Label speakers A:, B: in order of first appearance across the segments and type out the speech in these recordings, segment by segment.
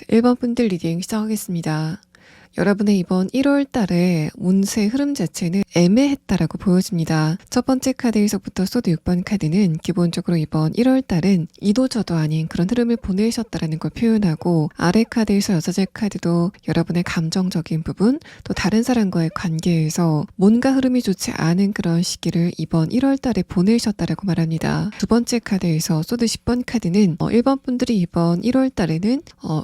A: 1번 분들 리딩 시작하겠습니다. 여러분의 이번 1월 달에 운세 흐름 자체는 애매했다라고 보여집니다. 첫 번째 카드에서부터 소드 6번 카드는 기본적으로 이번 1월 달은 이도저도 아닌 그런 흐름을 보내셨다라는 걸 표현하고, 아래 카드에서 여자제 카드도 여러분의 감정적인 부분, 또 다른 사람과의 관계에서 뭔가 흐름이 좋지 않은 그런 시기를 이번 1월 달에 보내셨다라고 말합니다. 두 번째 카드에서 소드 10번 카드는 1번 분들이 이번 1월 달에는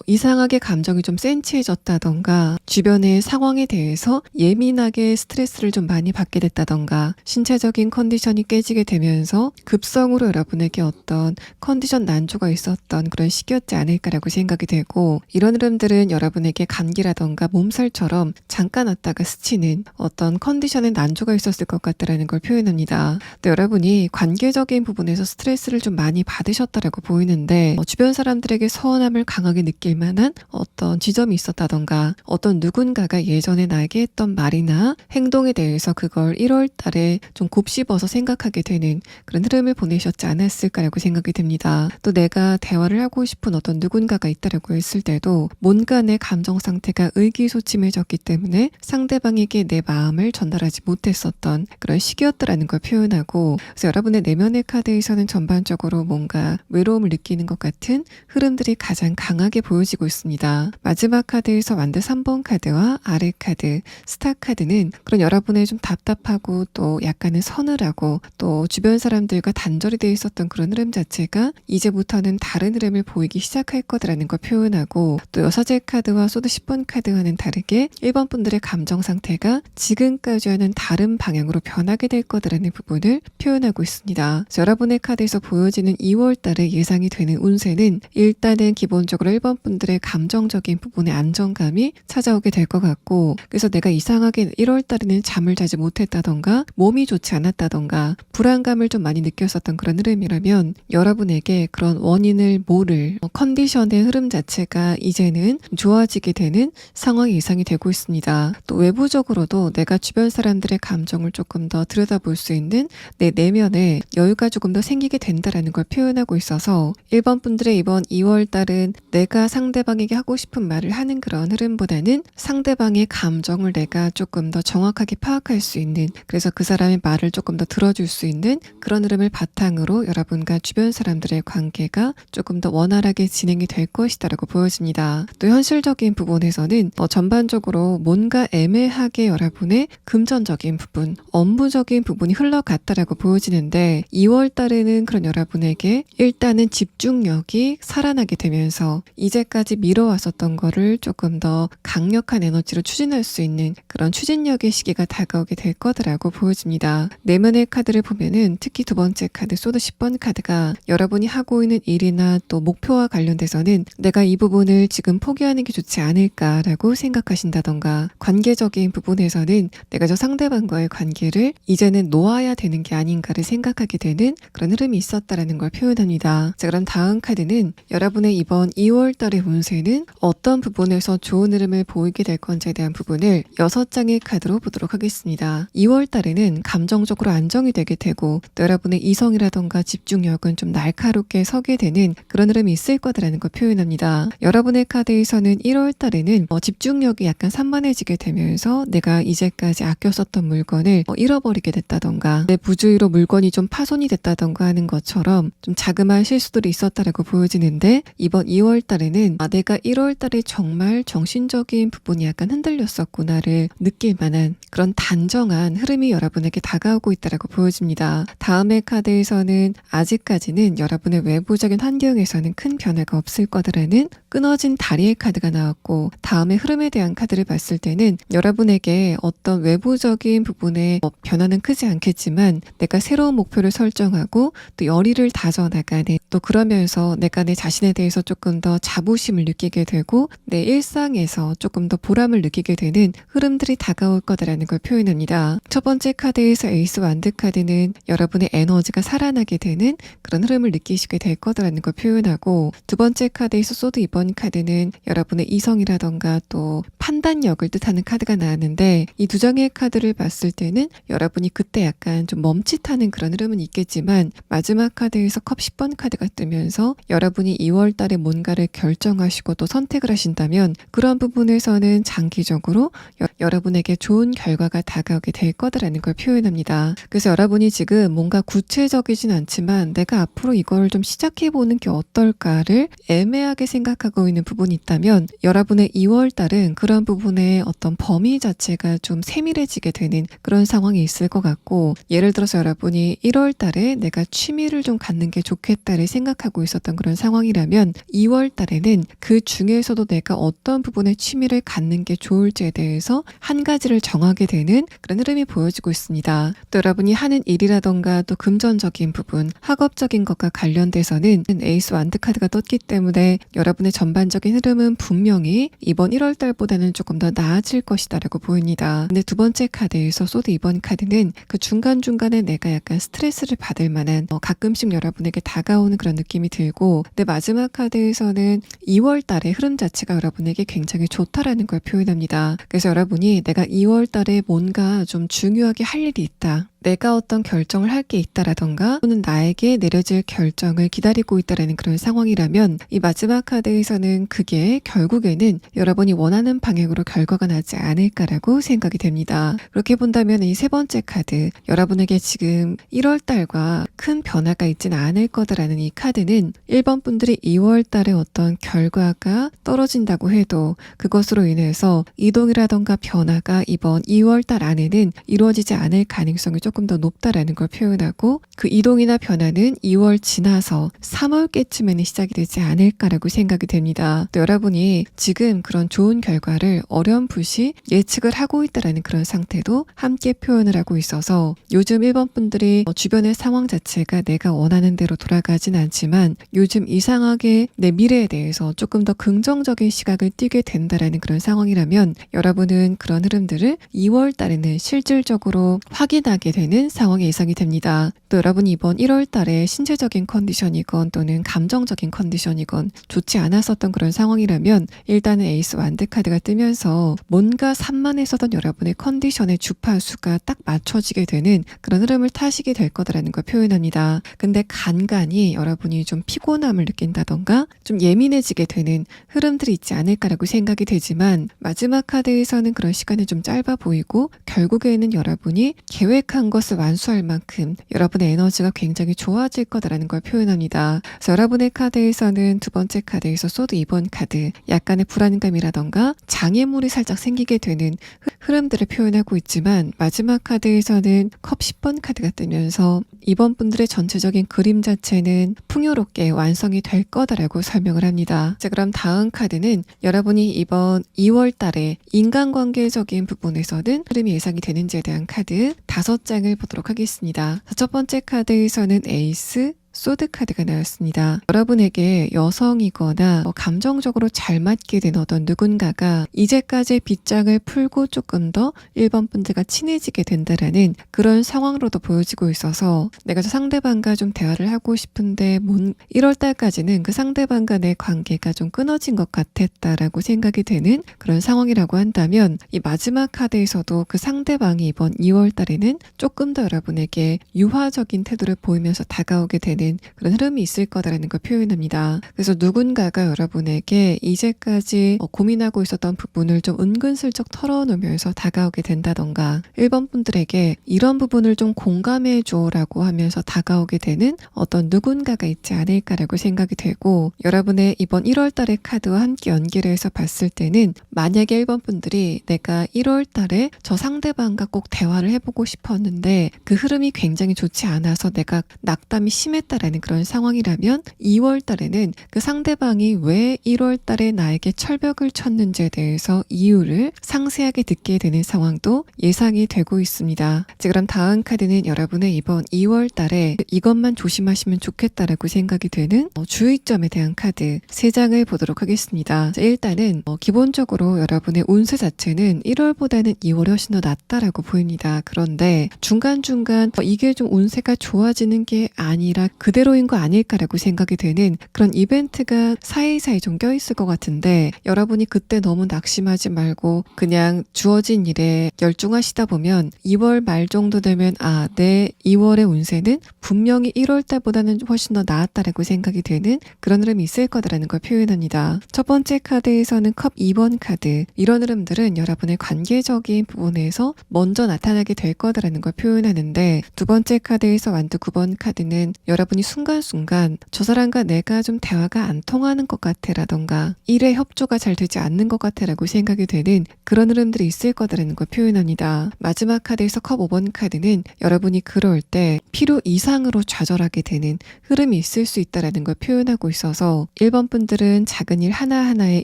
A: 이상하게 감정이 좀 센치해졌다던가, 주변의 상황에 대해서 예민하게 스트레스를 좀 많이 받게 됐다던가, 신체적인 컨디션이 깨지게 되면서 급성으로 여러분에게 어떤 컨디션 난조가 있었던 그런 시기였지 않을까라고 생각이 되고, 이런 흐름들은 여러분에게 감기라던가 몸살처럼 잠깐 왔다가 스치는 어떤 컨디션에 난조가 있었을 것 같다라는 걸 표현합니다. 또 여러분이 관계적인 부분에서 스트레스를 좀 많이 받으셨다라고 보이는데, 주변 사람들에게 서운함을 강하게 느낄 만한 어떤 지점이 있었다던가, 어떤 누군가가 예전에 나에게 했던 말이나 행동에 대해서 그걸 1월 달에 좀 곱씹어서 생각하게 되는 그런 흐름을 보내셨지 않았을까라고 생각이 됩니다. 또 내가 대화를 하고 싶은 어떤 누군가가 있다라고 했을 때도 뭔가 내 감정 상태가 의기소침해졌기 때문에 상대방에게 내 마음을 전달하지 못했었던 그런 시기였다라는 걸 표현하고, 그래서 여러분의 내면의 카드에서는 전반적으로 뭔가 외로움을 느끼는 것 같은 흐름들이 가장 강하게 보여지고 있습니다. 마지막 카드에서 완드 3번 카드와 아래 카드, 스타 카드는 그런 여러분의 좀 답답하고 또 약간은 서늘하고 또 주변 사람들과 단절이 되어 있었던 그런 흐름 자체가 이제부터는 다른 흐름을 보이기 시작할 거다라는 걸 표현하고, 또 여사제 카드와 소드 10번 카드와는 다르게 1번 분들의 감정 상태가 지금까지와는 다른 방향으로 변하게 될 거다라는 부분을 표현하고 있습니다. 여러분의 카드에서 보여지는 2월 달에 예상이 되는 운세는 일단은 기본적으로 1번 분들의 감정적인 부분의 안정감이 찾아오게 될 것 같고, 그래서 내가 이상하게 1월 달에는 잠을 자지 못했다던가 몸이 좋지 않았다던가 불안감을 좀 많이 느꼈었던 그런 흐름이라면, 여러분에게 그런 원인을 모를 컨디션의 흐름 자체가 이제는 좋아지게 되는 상황이 예상이 되고 있습니다. 또 외부적으로도 내가 주변 사람들의 감정을 조금 더 들여다볼 수 있는 내 내면에 여유가 조금 더 생기게 된다라는 걸 표현하고 있어서, 1번 분들의 이번 2월 달은 내가 상대방에게 하고 싶은 말을 하는 그런 흐름보다는 상대방의 감정을 내가 조금 더 정확하게 파악할 수 있는, 그래서 그 사람의 말을 조금 더 들어줄 수 있는 그런 흐름을 바탕으로 여러분과 주변 사람들의 관계가 조금 더 원활하게 진행이 될 것이다라고 보여집니다. 또 현실적인 부분에서는 전반적으로 뭔가 애매하게 여러분의 금전적인 부분, 업무적인 부분이 흘러갔다라고 보여지는데, 2월 달에는 그런 여러분에게 일단은 집중력이 살아나게 되면서 이제까지 미뤄왔었던 거를 조금 더 강력한 에너지로 추진할 수 있는 그런 추진력의 시기가 다가오게 될 거다라고 보여집니다. 내면의 카드를 보면은 특히 두 번째 카드 소드 10번 카드가 여러분이 하고 있는 일이나 또 목표와 관련돼서는 내가 이 부분을 지금 포기하는 게 좋지 않을까라고 생각하신다던가, 관계적인 부분에서는 내가 저 상대방과의 관계를 이제는 놓아야 되는 게 아닌가를 생각하게 되는 그런 흐름이 있었다라는 걸 표현합니다. 자, 그럼 다음 카드는 여러분의 이번 2월 달의 운세는 어떤 부분에서 좋은 흐름을 보이게 될 건지에 대한 부분을 6장의 카드로 보도록 하겠습니다. 2월 달에는 감정적으로 안정이 되게 되고, 또 여러분의 이성이라던가 집중력은 좀 날카롭게 서게 되는 그런 흐름이 있을 거다라는 걸 표현합니다. 여러분의 카드에서는 1월 달에는 집중력이 약간 산만해지게 되면서 내가 이제까지 아껴 썼던 물건을 잃어버리게 됐다던가, 내 부주의로 물건이 좀 파손이 됐다던가 하는 것처럼 좀 자그마한 실수들이 있었다라고 보여지는데, 이번 2월 달에는 내가 1월 달에 정말 정신적인 부분이 약간 흔들렸었구나를 느낄 만한 그런 단정한 흐름이 여러분에게 다가오고 있다라고 보여집니다. 다음의 카드에서는 아직까지는 여러분의 외부적인 환경에서는 큰 변화가 없을 거다라는 끊어진 다리의 카드가 나왔고, 다음의 흐름에 대한 카드를 봤을 때는 여러분에게 어떤 외부적인 부분에 변화는 크지 않겠지만 내가 새로운 목표를 설정하고 또 열의를 다져나가는, 또 그러면서 내가 내 자신에 대해서 조금 더 자부심을 느끼게 되고 내 일상에서 조금 더 보람을 느끼게 되는 흐름들이 다가올 거다라는 걸 표현합니다. 첫 번째 카드에서 에이스 완드 카드는 여러분의 에너지가 살아나게 되는 그런 흐름을 느끼시게 될 거다라는 걸 표현하고, 두 번째 카드에서 소드 2번 카드는 여러분의 이성이라던가 또 판단 판단력을 뜻하는 카드가 나왔는데 이 두 장의 카드를 봤을 때는 여러분이 그때 약간 좀 멈칫하는 그런 흐름은 있겠지만 마지막 카드에서 컵 10번 카드가 뜨면서 여러분이 2월 달에 뭔가를 결정하시고 또 선택을 하신다면 그런 부분에서는 장기적으로 여러분에게 좋은 결과가 다가오게 될 거다라는 걸 표현합니다. 그래서 여러분이 지금 뭔가 구체적이진 않지만 내가 앞으로 이걸 좀 시작해보는 게 어떨까를 애매하게 생각하고 있는 부분이 있다면 여러분의 2월 달은 그런 부분의 어떤 범위 자체가 좀 세밀해지게 되는 그런 상황이 있을 것 같고, 예를 들어서 여러분이 1월 달에 내가 취미를 좀 갖는 게 좋겠다를 생각하고 있었던 그런 상황이라면 2월 달에는 그 중에서도 내가 어떤 부분의 취미를 갖는 게 좋을지에 대해서 한 가지를 정하게 되는 그런 흐름이 보여지고 있습니다. 또 여러분이 하는 일이라던가 또 금전적인 부분, 학업적인 것과 관련돼서는 에이스 완드 카드가 떴기 때문에 여러분의 전반적인 흐름은 분명히 이번 1월 달보다는 조금 더 나아질 것이다라고 보입니다. 근데 두 번째 카드에서 소드 2번 카드는 그 중간중간에 내가 약간 스트레스를 받을 만한 가끔씩 여러분에게 다가오는 그런 느낌이 들고, 근데 마지막 카드에서는 2월 달의 흐름 자체가 여러분에게 굉장히 좋다라는 걸 표현합니다. 그래서 여러분이 내가 2월 달에 뭔가 좀 중요하게 할 일이 있다, 내가 어떤 결정을 할 게 있다라던가 또는 나에게 내려질 결정을 기다리고 있다라는 그런 상황이라면 이 마지막 카드에서는 그게 결국에는 여러분이 원하는 방향으로 결과가 나지 않을까라고 생각이 됩니다. 그렇게 본다면 이 세 번째 카드, 여러분에게 지금 1월 달과 큰 변화가 있지는 않을 거다라는 이 카드는 1번 분들이 2월 달에 어떤 결과가 떨어진다고 해도 그것으로 인해서 이동이라던가 변화가 이번 2월 달 안에는 이루어지지 않을 가능성이 조금 더 높다라는 걸 표현하고, 그 이동이나 변화는 2월 지나서 3월께쯤에는 시작이 되지 않을까라고 생각이 됩니다. 또 여러분이 지금 그런 좋은 결과를 어렴풋이 예측을 하고 있다라는 그런 상태도 함께 표현을 하고 있어서 요즘 1번 분들이 주변의 상황 자체가 내가 원하는 대로 돌아가진 않지만 요즘 이상하게 내 미래에 대해서 조금 더 긍정적인 시각을 띠게 된다라는 그런 상황이라면 여러분은 그런 흐름들을 2월 달에는 실질적으로 확인하게 되는 상황이 예상이 됩니다. 또 여러분이 이번 1월 달에 신체적인 컨디션이건 또는 감정적인 컨디션이건 좋지 않았었던 그런 상황이라면 일단은 에이스 완드 카드가 뜨면서 뭔가 산만했었던 여러분의 컨디션의 주파수가 딱 맞춰지게 되는 그런 흐름을 타시게 될 거다라는 걸 표현합니다. 근데 간간이 여러분이 좀 피곤함을 느낀다던가 좀 예민해지게 되는 흐름들이 있지 않을까라고 생각이 되지만 마지막 카드에서는 그런 시간이 좀 짧아 보이고 결국에는 여러분이 계획한 것을 완수할 만큼 여러분의 에너지가 굉장히 좋아질 거다라는 걸 표현합니다. 그래서 여러분의 카드에서는 두 번째 카드에서 소드 2번 카드, 약간의 불안감이라던가 장애물이 살짝 생기게 되는 흐름들을 표현하고 있지만 마지막 카드에서는 컵 10번 카드가 뜨면서 이번 분들의 전체적인 그림 자체는 풍요롭게 완성이 될 거다라고 설명을 합니다. 자, 그럼 다음 카드는 여러분이 이번 2월 달에 인간관계적인 부분에서는 흐름이 예상이 되는지에 대한 카드 5장을 보도록 하겠습니다. 첫 번째 카드에서는 에이스 소드 카드가 나왔습니다. 여러분에게 여성이거나 감정적으로 잘 맞게 된 어떤 누군가가 이제까지의 빗장을 풀고 조금 더 1번 분들과 친해지게 된다라는 그런 상황으로도 보여지고 있어서 내가 저 상대방과 좀 대화를 하고 싶은데 1월 달까지는 그 상대방과 내 관계가 좀 끊어진 것 같았다라고 생각이 되는 그런 상황이라고 한다면 이 마지막 카드에서도 그 상대방이 이번 2월 달에는 조금 더 여러분에게 유화적인 태도를 보이면서 다가오게 되는 그런 흐름이 있을 거다라는 걸 표현합니다. 그래서 누군가가 여러분에게 이제까지 고민하고 있었던 부분을 좀 은근슬쩍 털어놓으면서 다가오게 된다던가 1번 분들에게 이런 부분을 좀 공감해줘 라고 하면서 다가오게 되는 어떤 누군가가 있지 않을까라고 생각이 되고, 여러분의 이번 1월 달의 카드와 함께 연계를 해서 봤을 때는 만약에 1번 분들이 내가 1월 달에 저 상대방과 꼭 대화를 해보고 싶었는데 그 흐름이 굉장히 좋지 않아서 내가 낙담이 심했다라는 그런 상황이라면 2월 달에는 그 상대방이 왜 1월 달에 나에게 철벽을 쳤는지에 대해서 이유를 상세하게 듣게 되는 상황도 예상이 되고 있습니다. 자, 그럼 다음 카드는 여러분의 이번 2월 달에 이것만 조심하시면 좋겠다라고 생각이 되는 주의점에 대한 카드 3장을 보도록 하겠습니다. 자, 일단은 기본적으로 여러분의 운세 자체는 1월보다는 2월이 훨씬 더 낫다라고 보입니다. 그런데 중간중간 이게 좀 운세가 좋아지는 게 아니라 그 그대로인 거 아닐까라고 생각이 되는 그런 이벤트가 사이사이 좀 껴있을 것 같은데, 여러분이 그때 너무 낙심하지 말고 그냥 주어진 일에 열중하시다 보면 2월 말 정도 되면 내 2월의 운세는 분명히 1월 달보다는 훨씬 더 나았다라고 생각이 되는 그런 흐름이 있을 거다라는 걸 표현합니다. 첫 번째 카드에서는 컵 2번 카드, 이런 흐름들은 여러분의 관계적인 부분에서 먼저 나타나게 될 거다라는 걸 표현하는데, 두 번째 카드에서 완두 9번 카드는 여러분이 순간순간 저 사람과 내가 좀 대화가 안 통하는 것 같아 라던가 일에 협조가 잘 되지 않는 것 같아 라고 생각이 되는 그런 흐름들이 있을 거다라는 걸 표현합니다. 마지막 카드에서 컵 5번 카드는 여러분이 그럴 때 필요 이상으로 좌절하게 되는 흐름이 있을 수 있다라는 걸 표현하고 있어서 1번 분들은 작은 일 하나하나에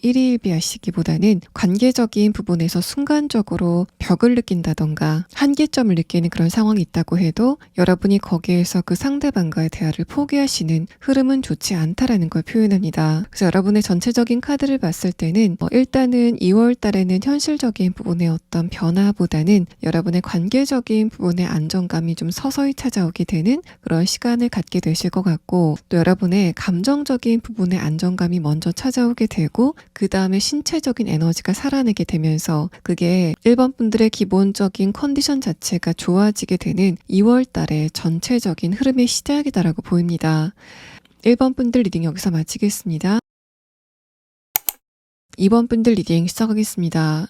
A: 일희일비하시기보다는 관계적인 부분에서 순간적으로 벽을 느낀다던가 한계점을 느끼는 그런 상황이 있다고 해도 여러분이 거기에서 그 상대방과의 대화를 포기하시는 흐름은 좋지 않다라는 걸 표현합니다. 그래서 여러분의 전체적인 카드를 봤을 때는 일단은 2월 달에는 현실적인 부분의 어떤 변화보다는 여러분의 관계적인 부분의 안정감이 좀 서서히 찾아오게 되는 그런 시간을 갖게 되실 것 같고, 또 여러분의 감정적인 부분의 안정감이 먼저 찾아오게 되고 그 다음에 신체적인 에너지가 살아내게 되면서 그게 1번 분들의 기본적인 컨디션 자체가 좋아지게 되는 2월 달의 전체적인 흐름의 시작이다라고 보입니다. 1번 분들 리딩 여기서 마치겠습니다. 2번 분들 리딩 시작하겠습니다.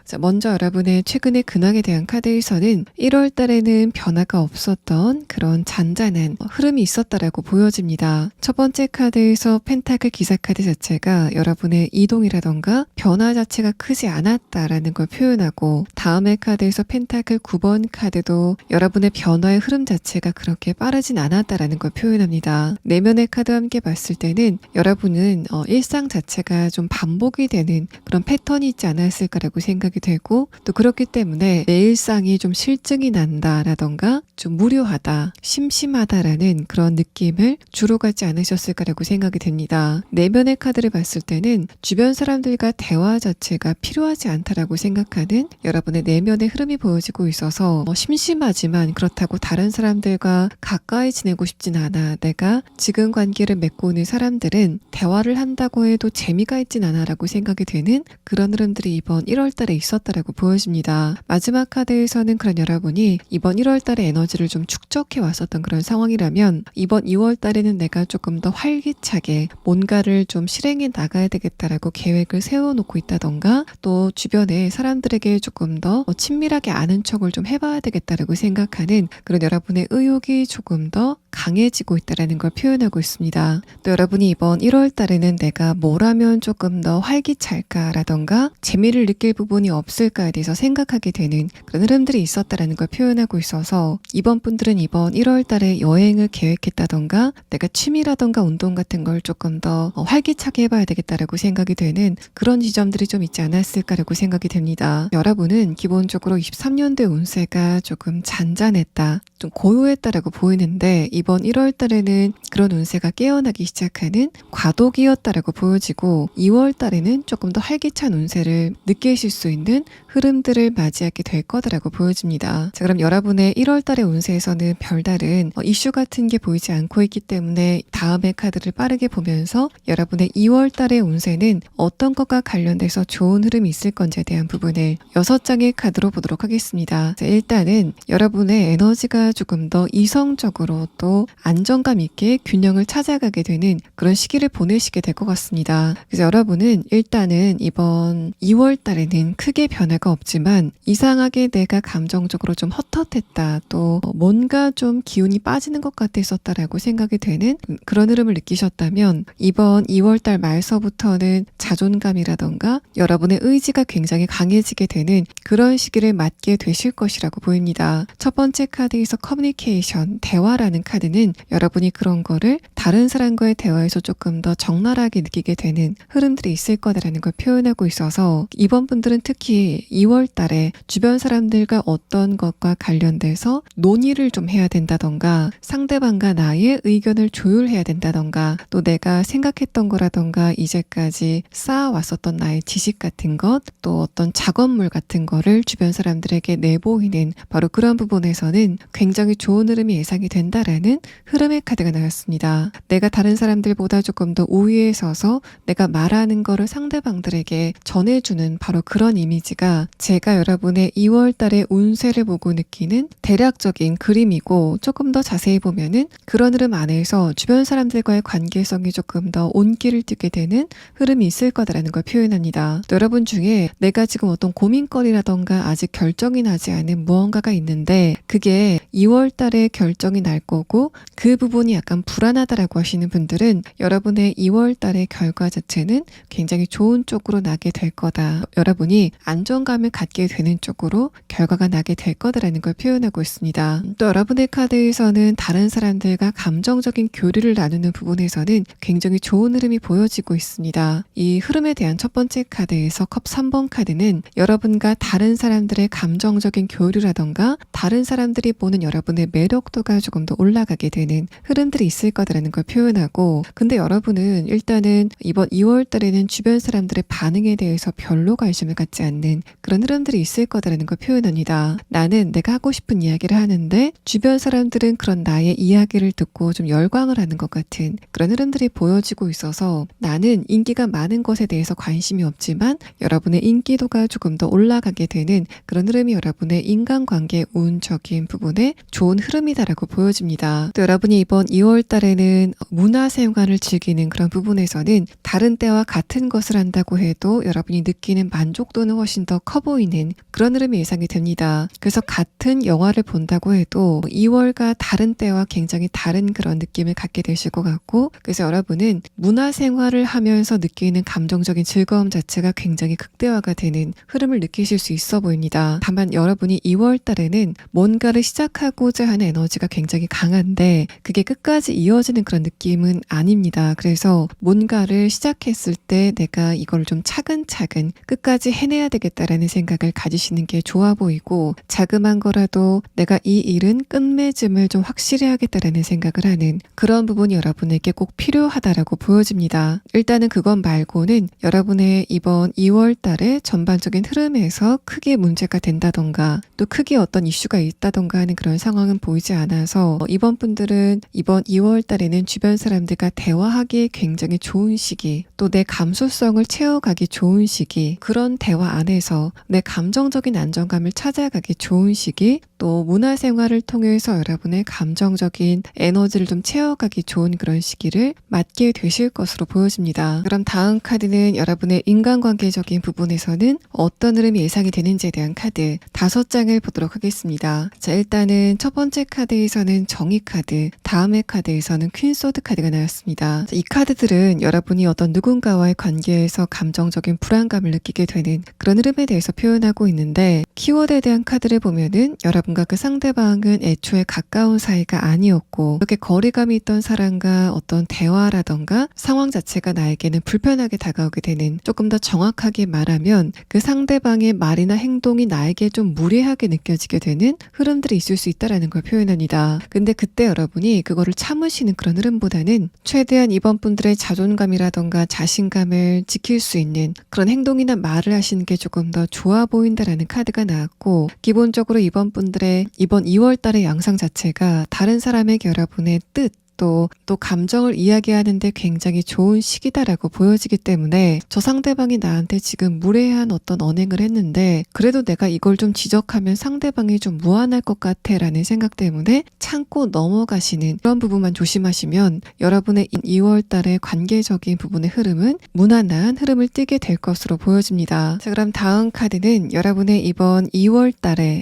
A: 자, 먼저 여러분의 최근의 근황에 대한 카드에서는 1월 달에는 변화가 없었던 그런 잔잔한 흐름이 있었다라고 보여집니다. 첫 번째 카드에서 펜타클 기사 카드 자체가 여러분의 이동이라던가 변화 자체가 크지 않았다라는 걸 표현하고, 다음의 카드에서 펜타클 9번 카드도 여러분의 변화의 흐름 자체가 그렇게 빠르진 않았다라는 걸 표현합니다. 내면의 카드와 함께 봤을 때는 여러분은 일상 자체가 좀 반복이 되는 그런 패턴이 있지 않았을까라고 생각이 되고, 또 그렇기 때문에 내 일상이 좀 실증이 난다라던가 좀 무료하다, 심심하다라는 그런 느낌을 주로 갖지 않으셨을까라고 생각이 됩니다. 내면의 카드를 봤을 때는 주변 사람들과 대화 자체가 필요하지 않다라고 생각하는 여러분의 내면의 흐름이 보여지고 있어서 심심하지만 그렇다고 다른 사람들과 가까이 지내고 싶진 않아, 내가 지금 관계를 맺고 있는 사람들은 대화를 한다고 해도 재미가 있진 않아 라고 생각이 되는 그런 흐름들이 이번 1월 달에 있었다라고 보여집니다. 마지막 카드에서는 그런 여러분이 이번 1월 달에 에너지를 좀 축적해 왔었던 그런 상황이라면 이번 2월 달에는 내가 조금 더 활기차게 뭔가를 좀 실행해 나가야 되겠다라고 계획을 세워놓고 있다던가, 또 주변에 사람들에게 조금 더 친밀하게 아는 척을 좀 해봐야 되겠다라고 생각하는 그런 여러분의 의욕이 조금 더 강해지고 있다는 걸 표현하고 있습니다. 또 여러분이 이번 1월 달에는 내가 뭘 하면 조금 더 활기찰까라던가 재미를 느낄 부분이 없을까에 대해서 생각하게 되는 그런 흐름들이 있었다는 걸 표현하고 있어서, 이번 분들은 이번 1월 달에 여행을 계획했다던가 내가 취미라던가 운동 같은 걸 조금 더 활기차게 해봐야 되겠다라고 생각이 되는 그런 지점들이 좀 있지 않았을까라고 생각이 됩니다. 여러분은 기본적으로 23년도의 운세가 조금 잔잔했다, 좀 고요했다라고 보이는데 이번 1월 달에는 그런 운세가 깨어나기 시작하는 과도기였다라고 보여지고, 2월 달에는 조금 더 활기찬 운세를 느끼실 수 있는 흐름들을 맞이하게 될 거다라고 보여집니다. 자, 그럼 여러분의 1월 달의 운세에서는 별다른 이슈 같은 게 보이지 않고 있기 때문에 다음의 카드를 빠르게 보면서 여러분의 2월 달의 운세는 어떤 것과 관련돼서 좋은 흐름이 있을 건지에 대한 부분을 6장의 카드로 보도록 하겠습니다. 자, 일단은 여러분의 에너지가 조금 더 이성적으로 또 안정감 있게 균형을 찾아가게 되는 그런 시기를 보내시게 될 것 같습니다. 그래서 여러분은 일단은 이번 2월 달에는 크게 변화가 없지만 이상하게 내가 감정적으로 좀 헛헛했다, 또 뭔가 좀 기운이 빠지는 것 같았었다라고 생각이 되는 그런 흐름을 느끼셨다면 이번 2월 달 말서부터는 자존감이라던가 여러분의 의지가 굉장히 강해지게 되는 그런 시기를 맞게 되실 것이라고 보입니다. 첫 번째 카드에서 커뮤니케이션, 대화라는 카드는 여러분이 그런 거를 다른 사람과의 대화에서 조금 더 적나라하게 느끼게 되는 흐름들이 있을 거다라는 걸 표현하고 있어서, 이번 분들은 특히 2월 달에 주변 사람들과 어떤 것과 관련돼서 논의를 좀 해야 된다던가 상대방과 나의 의견을 조율해야 된다던가, 또 내가 생각했던 거라던가 이제까지 쌓아왔었던 나의 지식 같은 것, 또 어떤 작업물 같은 거를 주변 사람들에게 내보이는 바로 그런 부분에서는 굉장히 굉장히 좋은 흐름이 예상이 된다라는 흐름의 카드가 나왔습니다. 내가 다른 사람들보다 조금 더 우위에 서서 내가 말하는 거를 상대방들에게 전해주는 바로 그런 이미지가 제가 여러분의 2월 달의 운세를 보고 느끼는 대략적인 그림이고, 조금 더 자세히 보면은 그런 흐름 안에서 주변 사람들과의 관계성이 조금 더 온기를 띠게 되는 흐름이 있을 거다라는 걸 표현합니다. 또 여러분 중에 내가 지금 어떤 고민거리라던가 아직 결정이 나지 않은 무언가가 있는데 그게 2월 달에 결정이 날 거고 그 부분이 약간 불안하다라고 하시는 분들은 여러분의 2월 달의 결과 자체는 굉장히 좋은 쪽으로 나게 될 거다. 여러분이 안정감을 갖게 되는 쪽으로 결과가 나게 될 거다라는 걸 표현하고 있습니다. 또 여러분의 카드에서는 다른 사람들과 감정적인 교류를 나누는 부분에서는 굉장히 좋은 흐름이 보여지고 있습니다. 이 흐름에 대한 첫 번째 카드에서 컵 3번 카드는 여러분과 다른 사람들의 감정적인 교류라던가 다른 사람들이 보는 여러분의 매력도가 조금 더 올라가게 되는 흐름들이 있을 거다라는 걸 표현하고, 근데 여러분은 일단은 이번 2월 달에는 주변 사람들의 반응에 대해서 별로 관심을 갖지 않는 그런 흐름들이 있을 거다라는 걸 표현합니다. 나는 내가 하고 싶은 이야기를 하는데 주변 사람들은 그런 나의 이야기를 듣고 좀 열광을 하는 것 같은 그런 흐름들이 보여지고 있어서 나는 인기가 많은 것에 대해서 관심이 없지만 여러분의 인기도가 조금 더 올라가게 되는 그런 흐름이 여러분의 인간관계 운적인 부분에 좋은 흐름이다라고 보여집니다. 또 여러분이 이번 2월 달에는 문화생활을 즐기는 그런 부분에서는 다른 때와 같은 것을 한다고 해도 여러분이 느끼는 만족도는 훨씬 더 커 보이는 그런 흐름이 예상이 됩니다. 그래서 같은 영화를 본다고 해도 2월과 다른 때와 굉장히 다른 그런 느낌을 갖게 되실 것 같고, 그래서 여러분은 문화생활을 하면서 느끼는 감정적인 즐거움 자체가 굉장히 극대화가 되는 흐름을 느끼실 수 있어 보입니다. 다만 여러분이 2월 달에는 뭔가를 시작하고자 하는 에너지가 굉장히 강한데 그게 끝까지 이어지는 그런 느낌은 아닙니다. 그래서 뭔가를 시작했을 때 내가 이걸 좀 차근차근 끝까지 해내야 되겠다라는 생각을 가지시는 게 좋아 보이고, 자그만 거라도 내가 이 일은 끝맺음을 좀 확실히 하겠다라는 생각을 하는 그런 부분이 여러분에게 꼭 필요하다라고 보여집니다. 일단은 그것 말고는 여러분의 이번 2월 달에 전반적인 흐름에서 크게 문제가 된다던가 또 크게 어떤 이슈가 있다던가 하는 그런 상황은 보이지 않아서 이번 분들은 이번 2월 달에는 주변 사람들과 대화하기에 굉장히 좋은 시기, 또 내 감수성을 채워가기 좋은 시기, 그런 대화 안에서 내 감정적인 안정감을 찾아가기 좋은 시기, 또 문화생활을 통해서 여러분의 감정적인 에너지를 좀 채워가기 좋은 그런 시기를 맞게 되실 것으로 보여집니다. 그럼 다음 카드는 여러분의 인간관계적인 부분에서는 어떤 흐름이 예상이 되는지에 대한 카드 5장을 보도록 하겠습니다. 자, 일단은 첫 번째 카드에서는 정의 카드, 다음의 카드에서는 퀸 소드 카드가 나왔습니다. 자, 이 카드들은 여러분이 어떤 누군가와의 관계에서 감정적인 불안감을 느끼게 되는 그런 흐름에 대해서 표현하고 있는데, 키워드에 대한 카드를 보면은 여러분과 그 상대방은 애초에 가까운 사이가 아니었고 이렇게 거리감이 있던 사람과 어떤 대화라던가 상황 자체가 나에게는 불편하게 다가오게 되는, 조금 더 정확하게 말하면 그 상대방의 말이나 행동이 나에게 좀 무례하게 느껴지게 되는 흐름들이 있을 수 있다라는 걸 표현합니다. 근데 그때 여러분이 그거를 참으시는 그런 흐름보다는 최대한 이번 분들의 자존감이라던가 자신감을 지킬 수 있는 그런 행동이나 말을 하시는 게 조금 더 좋아 보인다라는 카드가 나왔고, 기본적으로 이번 분들의 이번 2월 달의 양상 자체가 다른 사람에게 여러분의 뜻, 또 감정을 이야기하는데 굉장히 좋은 시기다라고 보여지기 때문에 저 상대방이 나한테 지금 무례한 어떤 언행을 했는데 그래도 내가 이걸 좀 지적하면 상대방이 좀 무안할 것 같아 라는 생각 때문에 참고 넘어가시는 그런 부분만 조심하시면 여러분의 2월 달의 관계적인 부분의 흐름은 무난한 흐름을 띠게 될 것으로 보여집니다. 자, 그럼 다음 카드는 여러분의 이번 2월 달에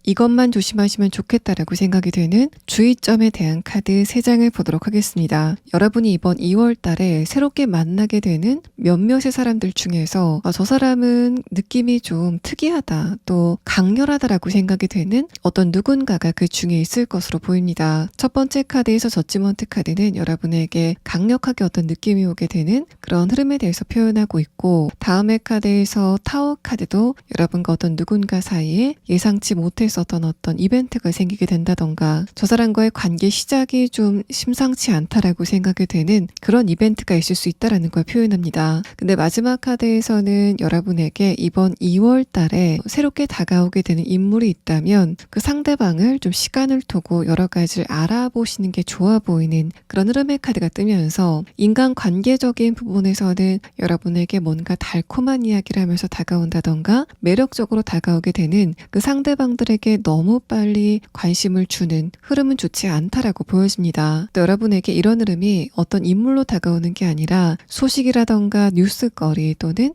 A: 이것만 조심하시면 좋겠다라고 생각이 되는 주의점에 대한 카드 3장을 보도록 하겠습니다. 여러분이 이번 2월 달에 새롭게 만나게 되는 몇몇의 사람들 중에서 저 사람은 느낌이 좀 특이하다, 또 강렬하다라고 생각이 되는 어떤 누군가가 그 중에 있을 것으로 보입니다. 첫 번째 카드에서 저지먼트 카드는 여러분에게 강력하게 어떤 느낌이 오게 되는 그런 흐름에 대해서 표현하고 있고, 다음의 카드에서 타워 카드도 여러분과 어떤 누군가 사이에 예상치 못했었던 있었던 어떤 이벤트가 생기게 된다던가 저 사람과의 관계 시작이 좀 심상치 않다라고 생각이 되는 그런 이벤트가 있을 수 있다라는 걸 표현합니다. 근데 마지막 카드에서는 여러분에게 이번 2월 달에 새롭게 다가오게 되는 인물이 있다면 그 상대방을 좀 시간을 두고 여러 가지를 알아보시는 게 좋아 보이는 그런 흐름의 카드가 뜨면서 인간관계적인 부분에서는 여러분에게 뭔가 달콤한 이야기를 하면서 다가온다던가 매력적으로 다가오게 되는 그 상대방들에게 너무 빨리 관심을 주는 흐름은 좋지 않다라고 보여집니다. 또 여러분에게 이런 흐름이 어떤 인물로 다가오는 게 아니라 소식이라던가 뉴스거리 또는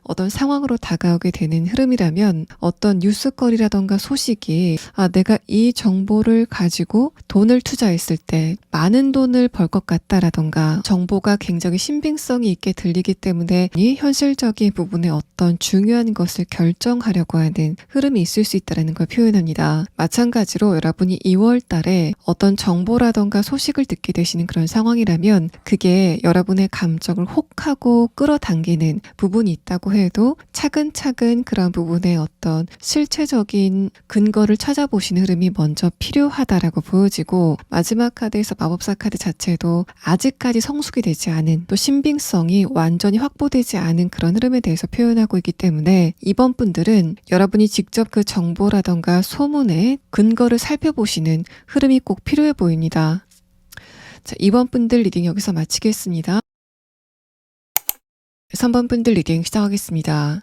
A: 어떤 상황으로 다가오게 되는 흐름이라면 어떤 뉴스거리라던가 소식이 내가 이 정보를 가지고 돈을 투자했을 때 많은 돈을 벌 것 같다라던가 정보가 굉장히 신빙성이 있게 들리기 때문에 이 현실적인 부분에 어떤 중요한 것을 결정하려고 하는 흐름이 있을 수 있다는 걸 표현합니다. 마찬가지로 여러분이 2월 달에 어떤 정보라던가 소식을 듣게 되시는 그런 상황이라면 그게 여러분의 감정을 혹하고 끌어당기는 부분이 있다고 해도 차근차근 그런 부분에 어떤 실체적인 근거를 찾아보시는 흐름이 먼저 필요하다라고 보여지고 마지막 카드에서 마법사 카드 자체도 아직까지 성숙이 되지 않은 또 신빙성이 완전히 확보되지 않은 그런 흐름에 대해서 표현하고 있기 때문에 이번 분들은 여러분이 직접 그 정보라던가 소문의 근거를 살펴보시는 흐름이 꼭 필요해 보입니다. 자, 이번 분들 리딩 여기서 마치겠습니다. 3번 분들 리딩 시작하겠습니다.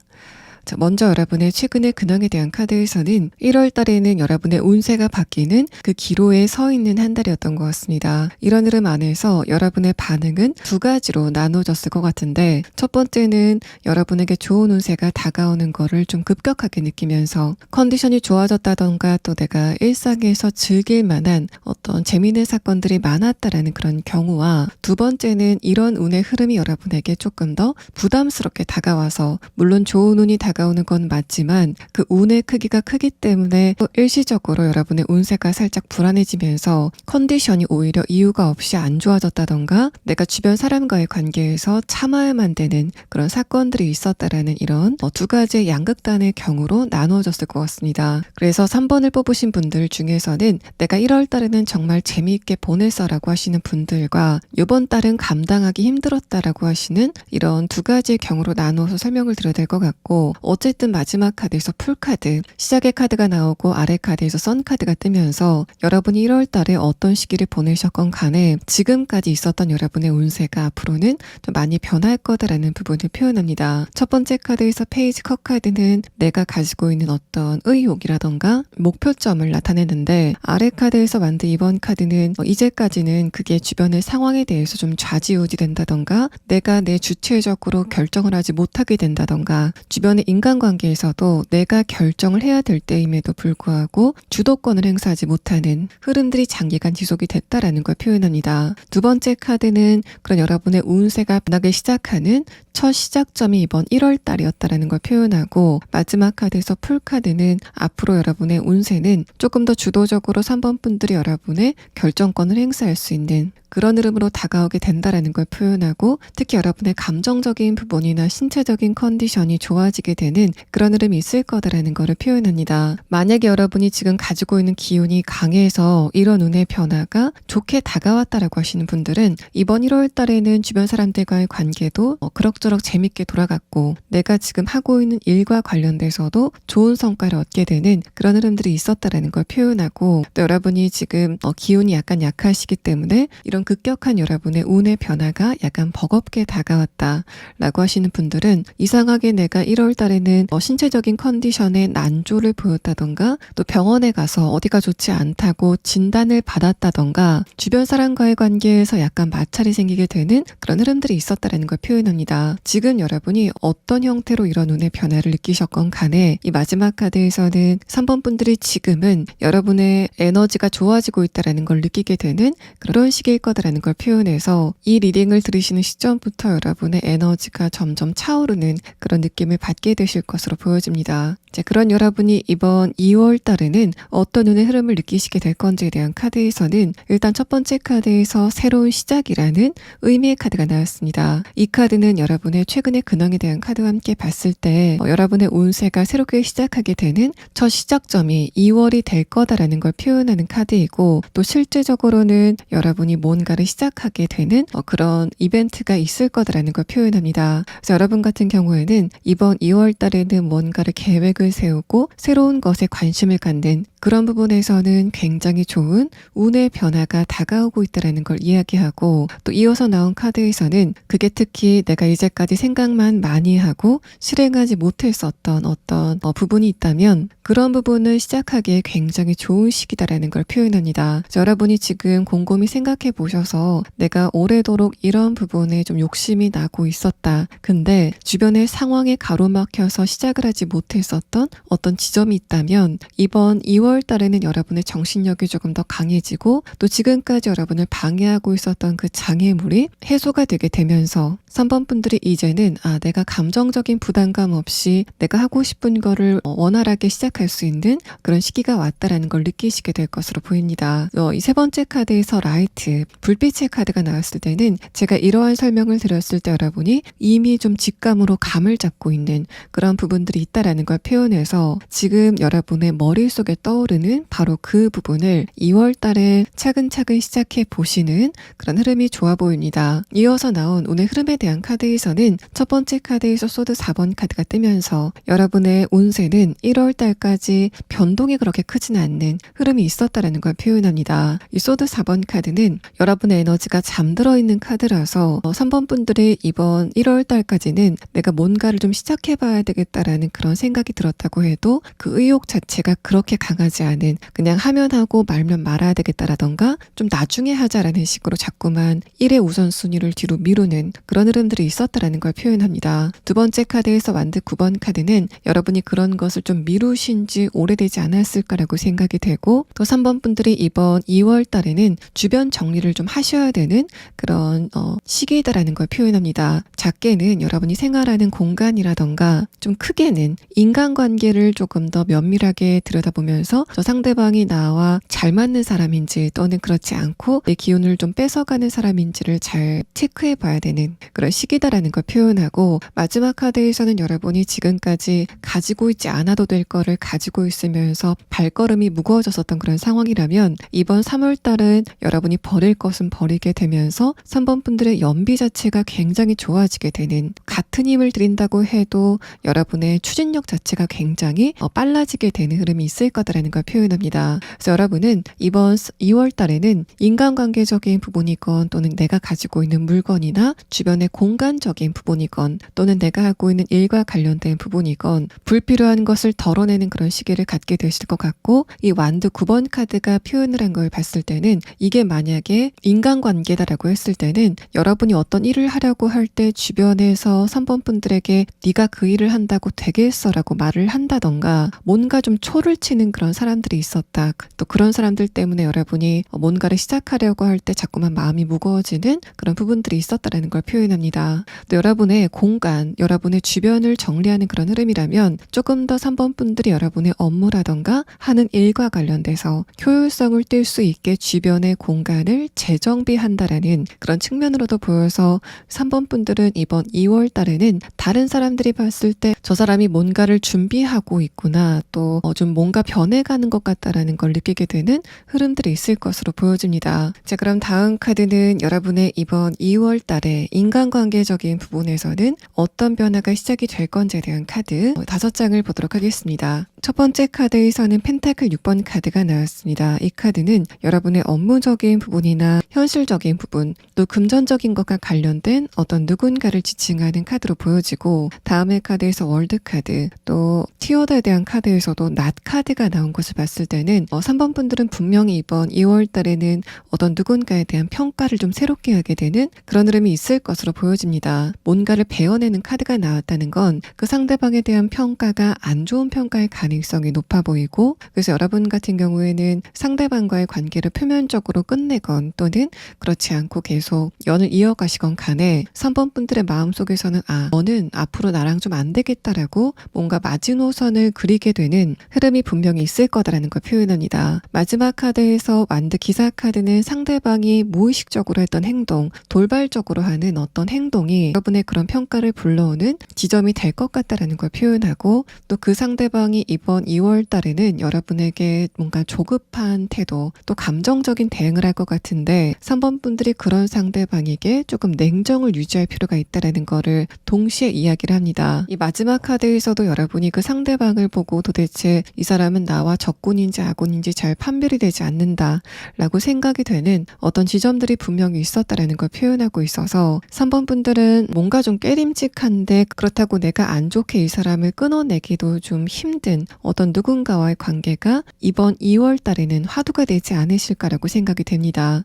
A: 자, 먼저 여러분의 최근의 근황에 대한 카드에서는 1월 달에는 여러분의 운세가 바뀌는 그 기로에 서 있는 한 달이었던 것 같습니다. 이런 흐름 안에서 여러분의 반응은 두 가지로 나눠졌을 것 같은데 첫 번째는 여러분에게 좋은 운세가 다가오는 거를 좀 급격하게 느끼면서 컨디션이 좋아졌다던가 또 내가 일상에서 즐길 만한 어떤 재미있는 사건들이 많았다라는 그런 경우와 두 번째는 이런 운의 흐름이 여러분에게 조금 더 부담스럽게 다가와서 물론 좋은 운이 다가오는 건 맞지만 그 운의 크기가 크기 때문에 또 일시적으로 여러분의 운세가 살짝 불안해지면서 컨디션이 오히려 이유가 없이 안 좋아졌다던가 내가 주변 사람과의 관계에서 참아야만 되는 그런 사건들이 있었다라는 이런 두 가지의 양극단의 경우로 나누어졌을 것 같습니다. 그래서 3번을 뽑으신 분들 중에서는 내가 1월 달에는 정말 재미있게 보냈어라고 하시는 분들과 이번 달은 감당하기 힘들었다라고 하시는 이런 두 가지의 경우로 나누어서 설명을 드려야 될 것 같고 어쨌든 마지막 카드에서 풀카드, 시작의 카드가 나오고 아래 카드에서 선카드가 뜨면서 여러분이 1월 달에 어떤 시기를 보내셨건 간에 지금까지 있었던 여러분의 운세가 앞으로는 좀 많이 변할 거다라는 부분을 표현합니다. 첫 번째 카드에서 페이지 컵 카드는 내가 가지고 있는 어떤 의욕이라던가 목표점을 나타내는데 아래 카드에서 만든 이번 카드는 이제까지는 그게 주변의 상황에 대해서 좀 좌지우지 된다던가 내가 내 주체적으로 결정을 하지 못하게 된다던가 주변의 인간관계에서도 내가 결정을 해야 될 때임에도 불구하고 주도권을 행사하지 못하는 흐름들이 장기간 지속이 됐다라는 걸 표현합니다. 두 번째 카드는 그런 여러분의 운세가 변하기 시작하는 첫 시작점이 이번 1월 달이었다라는 걸 표현하고 마지막 카드에서 풀카드는 앞으로 여러분의 운세는 조금 더 주도적으로 3번 분들이 여러분의 결정권을 행사할 수 있는 그런 흐름으로 다가오게 된다라는 걸 표현하고 특히 여러분의 감정적인 부분이나 신체적인 컨디션이 좋아지게 되는 그런 흐름이 있을 거다라는 것을 표현합니다. 만약에 여러분이 지금 가지고 있는 기운이 강해서 이런 운의 변화가 좋게 다가왔다라고 하시는 분들은 이번 1월 달에는 주변 사람들과의 관계도 그럭저럭 재밌게 돌아갔고 내가 지금 하고 있는 일과 관련돼서도 좋은 성과를 얻게 되는 그런 흐름들이 있었다라는 걸 표현하고 또 여러분이 지금 기운이 약간 약하시기 때문에 이런 급격한 여러분의 운의 변화가 약간 버겁게 다가왔다라고 하시는 분들은 이상하게 내가 1월 달에는 신체적인 컨디션에 난조를 보였다던가 또 병원에 가서 어디가 좋지 않다고 진단을 받았다던가 주변 사람과의 관계에서 약간 마찰이 생기게 되는 그런 흐름들이 있었다라는 걸 표현합니다. 지금 여러분이 어떤 형태로 이런 운의 변화를 느끼셨건 간에 이 마지막 카드에서는 3번 분들이 지금은 여러분의 에너지가 좋아지고 있다라는 걸 느끼게 되는 그런 시기일 거다라는 걸 표현해서 이 리딩을 들으시는 시점부터 여러분의 에너지가 점점 차오르는 그런 느낌을 받게 되실 것으로 보여집니다. 자, 그런 여러분이 이번 2월 달에는 어떤 운의 흐름을 느끼시게 될 건지에 대한 카드에서는 일단 첫 번째 카드에서 새로운 시작이라는 의미의 카드가 나왔습니다. 이 카드는 여러분 여러분의 최근의 근황에 대한 카드와 함께 봤을 때 여러분의 운세가 새롭게 시작하게 되는 첫 시작점이 2월이 될 거다라는 걸 표현하는 카드이고 또 실제적으로는 여러분이 뭔가를 시작하게 되는 그런 이벤트가 있을 거다라는 걸 표현합니다. 그래서 여러분 같은 경우에는 이번 2월 달에는 뭔가를 계획을 세우고 새로운 것에 관심을 갖는 그런 부분에서는 굉장히 좋은 운의 변화가 다가오고 있다는 걸 이야기하고 또 이어서 나온 카드에서는 그게 특히 내가 이제까지 생각만 많이 하고 실행하지 못했었던 어떤 부분이 있다면 그런 부분을 시작하기에 굉장히 좋은 시기다라는 걸 표현합니다. 여러분이 지금 곰곰이 생각해 보셔서 내가 오래도록 이런 부분에 좀 욕심이 나고 있었다. 근데 주변의 상황에 가로막혀서 시작을 하지 못했었던 어떤 지점이 있다면 이번 2월 달에는 여러분의 정신력이 조금 더 강해지고 또 지금까지 여러분을 방해하고 있었던 그 장애물이 해소가 되게 되면서 3번 분들이 이제는 내가 감정적인 부담감 없이 내가 하고 싶은 거를 원활하게 시작할 수 있는 그런 시기가 왔다라는 걸 느끼시게 될 것으로 보입니다. 이 세 번째 카드에서 라이트, 불빛의 카드가 나왔을 때는 제가 이러한 설명을 드렸을 때 여러분이 이미 좀 직감으로 감을 잡고 있는 그런 부분들이 있다라는 걸 표현해서 지금 여러분의 머릿속에 떠오르는 바로 그 부분을 2월 달에 차근차근 시작해 보시는 그런 흐름이 좋아 보입니다. 이어서 나온 오늘 흐름에 대한 카드에서는 첫 번째 카드에서 소드 4번 카드가 뜨면서 여러분의 운세는 1월 달까지 변동이 그렇게 크진 않는 흐름이 있었다라는 걸 표현합니다. 이 소드 4번 카드는 여러분의 에너지가 잠들어 있는 카드라서 3번 분들이 이번 1월 달까지는 내가 뭔가를 좀 시작해 봐야 되겠다라는 그런 생각이 들었다고 해도 그 의욕 자체가 그렇게 강하지 않은 그냥 하면 하고 말면 말아야 되겠다라던가 좀 나중에 하자라는 식으로 자꾸만 1의 우선순위를 뒤로 미루는 그런 흐름들이 있었다라는 걸 표현합니다. 두 번째 카드에서 완드 9번 카드는 여러분이 그런 것을 좀 미루신 지 오래되지 않았을까라고 생각이 되고 또 3번 분들이 이번 2월 달에는 주변 정리를 좀 하셔야 되는 그런 시기이다라는 걸 표현합니다. 작게는 여러분이 생활하는 공간이라던가 좀 크게는 인간관계를 조금 더 면밀하게 들여다보면서 저 상대방이 나와 잘 맞는 사람인지 또는 그렇지 않고 내 기운을 좀 뺏어가는 사람인지를 잘 체크해 봐야 되는 그런 시기다라는 걸 표현하고 마지막 카드에서는 여러분이 지금까지 가지고 있지 않아도 될 거를 가지고 있으면서 발걸음이 무거워졌었던 그런 상황이라면 이번 3월 달은 여러분이 버릴 것은 버리게 되면서 3번 분들의 연비 자체가 굉장히 좋아지게 되는 같은 힘을 들인다고 해도 여러분의 추진력 자체가 굉장히 빨라지게 되는 흐름이 있을 거다라는 걸 표현합니다. 그래서 여러분은 이번 2월 달에는 인간관계적인 부분이건 또는 내가 가지고 있는 물건이나 주변의 공간적인 부분이건 또는 내가 하고 있는 일과 관련된 부분이건 불필요한 것을 덜어내는 그런 시기를 갖게 되실 것 같고 이 완드 9번 카드가 표현을 한 걸 봤을 때는 이게 만약에 인간관계다라고 했을 때는 여러분이 어떤 일을 하려고 할 때 주변에서 3번 분들에게 네가 그 일을 한다고 되겠어 라고 말을 한다던가 뭔가 좀 초를 치는 그런 사람들이 있었다. 또 그런 사람들 때문에 여러분이 뭔가를 시작하려고 할 때 자꾸만 마음이 무거워지는 그런 부분들이 있었다라는 걸 표현합니다. 또 여러분의 공간, 여러분의 주변을 정리하는 그런 흐름이라면 조금 더 3번 분들이 여러분의 업무라던가 하는 일과 관련돼서 효율성을 뛸 수 있게 주변의 공간을 재정비한다라는 그런 측면으로도 보여서 3번 분들은 이번 2월 달에는 다른 사람들이 봤을 때 저 사람이 뭔가를 준비하고 있구나 또 좀 뭔가 변해가는 것 같다라는 걸 느끼게 되는 흐름들이 있을 것으로 보여집니다. 자, 그럼 다음 카드는 여러분의 이번 2월 달에 인간관계적인 부분에서는 어떤 변화가 시작이 될 건지에 대한 카드 5장을 보도록 하겠습니다. 첫 번째 카드에서는 펜타클 6번 카드가 나왔습니다. 이 카드는 여러분의 업무적인 부분이나 현실적인 부분 또 금전적인 것과 관련된 어떤 누군가를 지칭하는 카드로 보여지고 다음의 카드에서 월드 카드 또 티어드에 대한 카드에서도 낫 카드가 나온 것을 봤을 때는 3번 분들은 분명히 이번 2월 달에는 어떤 누군가에 대한 평가를 좀 새롭게 하게 되는 그런 흐름이 있을 것으로 보여집니다. 뭔가를 베어내는 카드가 나왔다는 건 그 상대방에 대한 평가가 안 좋은 평가에 가는 가능성이 높아 보이고, 그래서 여러분 같은 경우에는 상대방과의 관계를 표면적으로 끝내건 또는 그렇지 않고 계속 연을 이어가시건 간에 3번 분들의 마음속에서는 너는 앞으로 나랑 좀 안 되겠다라고 뭔가 마지노선을 그리게 되는 흐름이 분명히 있을 거다라는 걸 표현합니다. 마지막 카드에서 완드 기사 카드는 상대방이 무의식적으로 했던 행동, 돌발적으로 하는 어떤 행동이 여러분의 그런 평가를 불러오는 지점이 될 것 같다라는 걸 표현하고, 또 그 상대방이 이번 2월 달에는 여러분에게 뭔가 조급한 태도, 또 감정적인 대응을 할 것 같은데 3번 분들이 그런 상대방에게 조금 냉정을 유지할 필요가 있다라는 거를 동시에 이야기를 합니다. 이 마지막 카드에서도 여러분이 그 상대방을 보고 도대체 이 사람은 나와 적군인지 아군인지 잘 판별이 되지 않는다 라고 생각이 되는 어떤 지점들이 분명히 있었다라는 걸 표현하고 있어서 3번 분들은 뭔가 좀 깨림직한데 그렇다고 내가 안 좋게 이 사람을 끊어내기도 좀 힘든 어떤 누군가와의 관계가 이번 2월 달에는 화두가 되지 않으실까라고 생각이 됩니다.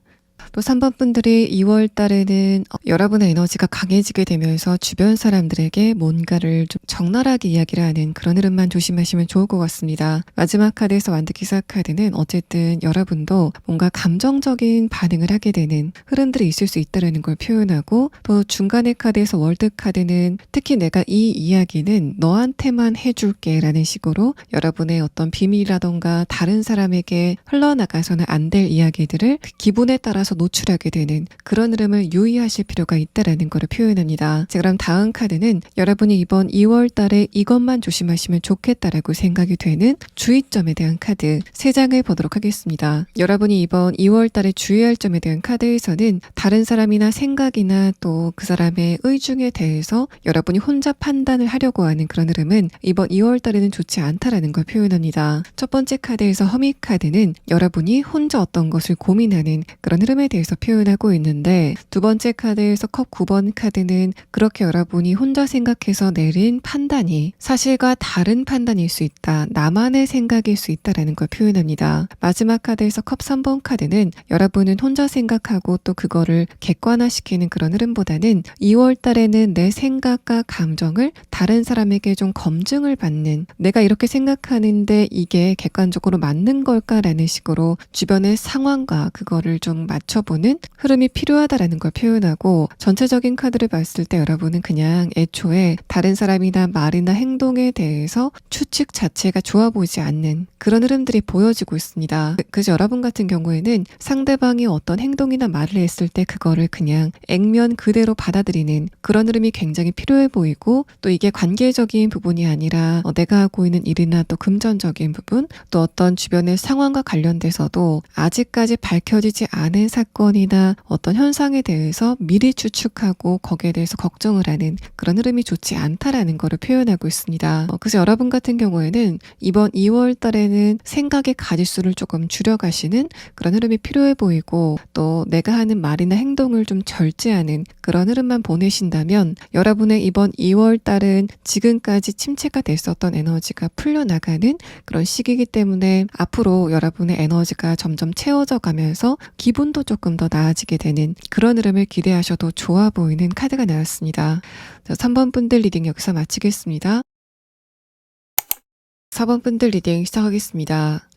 A: 또 3번 분들이 2월 달에는 여러분의 에너지가 강해지게 되면서 주변 사람들에게 뭔가를 좀 적나라하게 이야기를 하는 그런 흐름만 조심하시면 좋을 것 같습니다. 마지막 카드에서 완드 기사 카드는 어쨌든 여러분도 뭔가 감정적인 반응을 하게 되는 흐름들이 있을 수 있다는 걸 표현하고, 또 중간의 카드에서 월드 카드는 특히 내가 이 이야기는 너한테만 해줄게 라는 식으로 여러분의 어떤 비밀이라던가 다른 사람에게 흘러나가서는 안 될 이야기들을 기분에 따라서 노출하게 되는 그런 흐름을 유의하실 필요가 있다라는 것을 표현합니다. 자, 그럼 다음 카드는 여러분이 이번 2월 달에 이것만 조심하시면 좋겠다라고 생각이 되는 주의점에 대한 카드 3장을 보도록 하겠습니다. 여러분이 이번 2월 달에 주의할 점에 대한 카드에서는 다른 사람이나 생각이나 또 그 사람의 의중에 대해서 여러분이 혼자 판단을 하려고 하는 그런 흐름은 이번 2월 달에는 좋지 않다라는 걸 표현합니다. 첫 번째 카드에서 허미 카드는 여러분이 혼자 어떤 것을 고민하는 그런 흐름에 대해서 표현하고 있는데, 두 번째 카드에서 컵 9번 카드는 그렇게 여러분이 혼자 생각해서 내린 판단이 사실과 다른 판단일 수 있다, 나만의 생각일 수 있다라는 걸 표현합니다. 마지막 카드에서 컵 3번 카드는 여러분은 혼자 생각하고 또 그거를 객관화시키는 그런 흐름보다는 2월 달에는 내 생각과 감정을 다른 사람에게 좀 검증을 받는, 내가 이렇게 생각하는데 이게 객관적으로 맞는 걸까라는 식으로 주변의 상황과 그거를 좀 맞춰보는 흐름이 필요하다라는 걸 표현하고, 전체적인 카드를 봤을 때 여러분은 그냥 애초에 다른 사람이나 말이나 행동에 대해서 추측 자체가 좋아 보이지 않는 그런 흐름들이 보여지고 있습니다. 그래서 여러분 같은 경우에는 상대방이 어떤 행동이나 말을 했을 때 그거를 그냥 액면 그대로 받아들이는 그런 흐름이 굉장히 필요해 보이고, 또 이게 관계적인 부분이 아니라 내가 하고 있는 일이나 또 금전적인 부분, 또 어떤 주변의 상황과 관련돼서도 아직까지 밝혀지지 않은 사건이나 어떤 현상에 대해서 미리 추측하고 거기에 대해서 걱정을 하는 그런 흐름이 좋지 않다라는 것을 표현하고 있습니다. 그래서 여러분 같은 경우에는 이번 2월 달에는 생각의 가짓수를 조금 줄여가시는 그런 흐름이 필요해 보이고, 또 내가 하는 말이나 행동을 좀 절제하는 그런 흐름만 보내신다면 여러분의 이번 2월 달은 지금까지 침체가 됐었던 에너지가 풀려나가는 그런 시기이기 때문에 앞으로 여러분의 에너지가 점점 채워져 가면서 기분도 조금 더 나아지게 되는 그런 흐름을 기대하셔도 좋아 보이는 카드가 나왔습니다. 자, 3번 분들 리딩 여기서 마치겠습니다. 4번 분들 리딩 시작하겠습니다.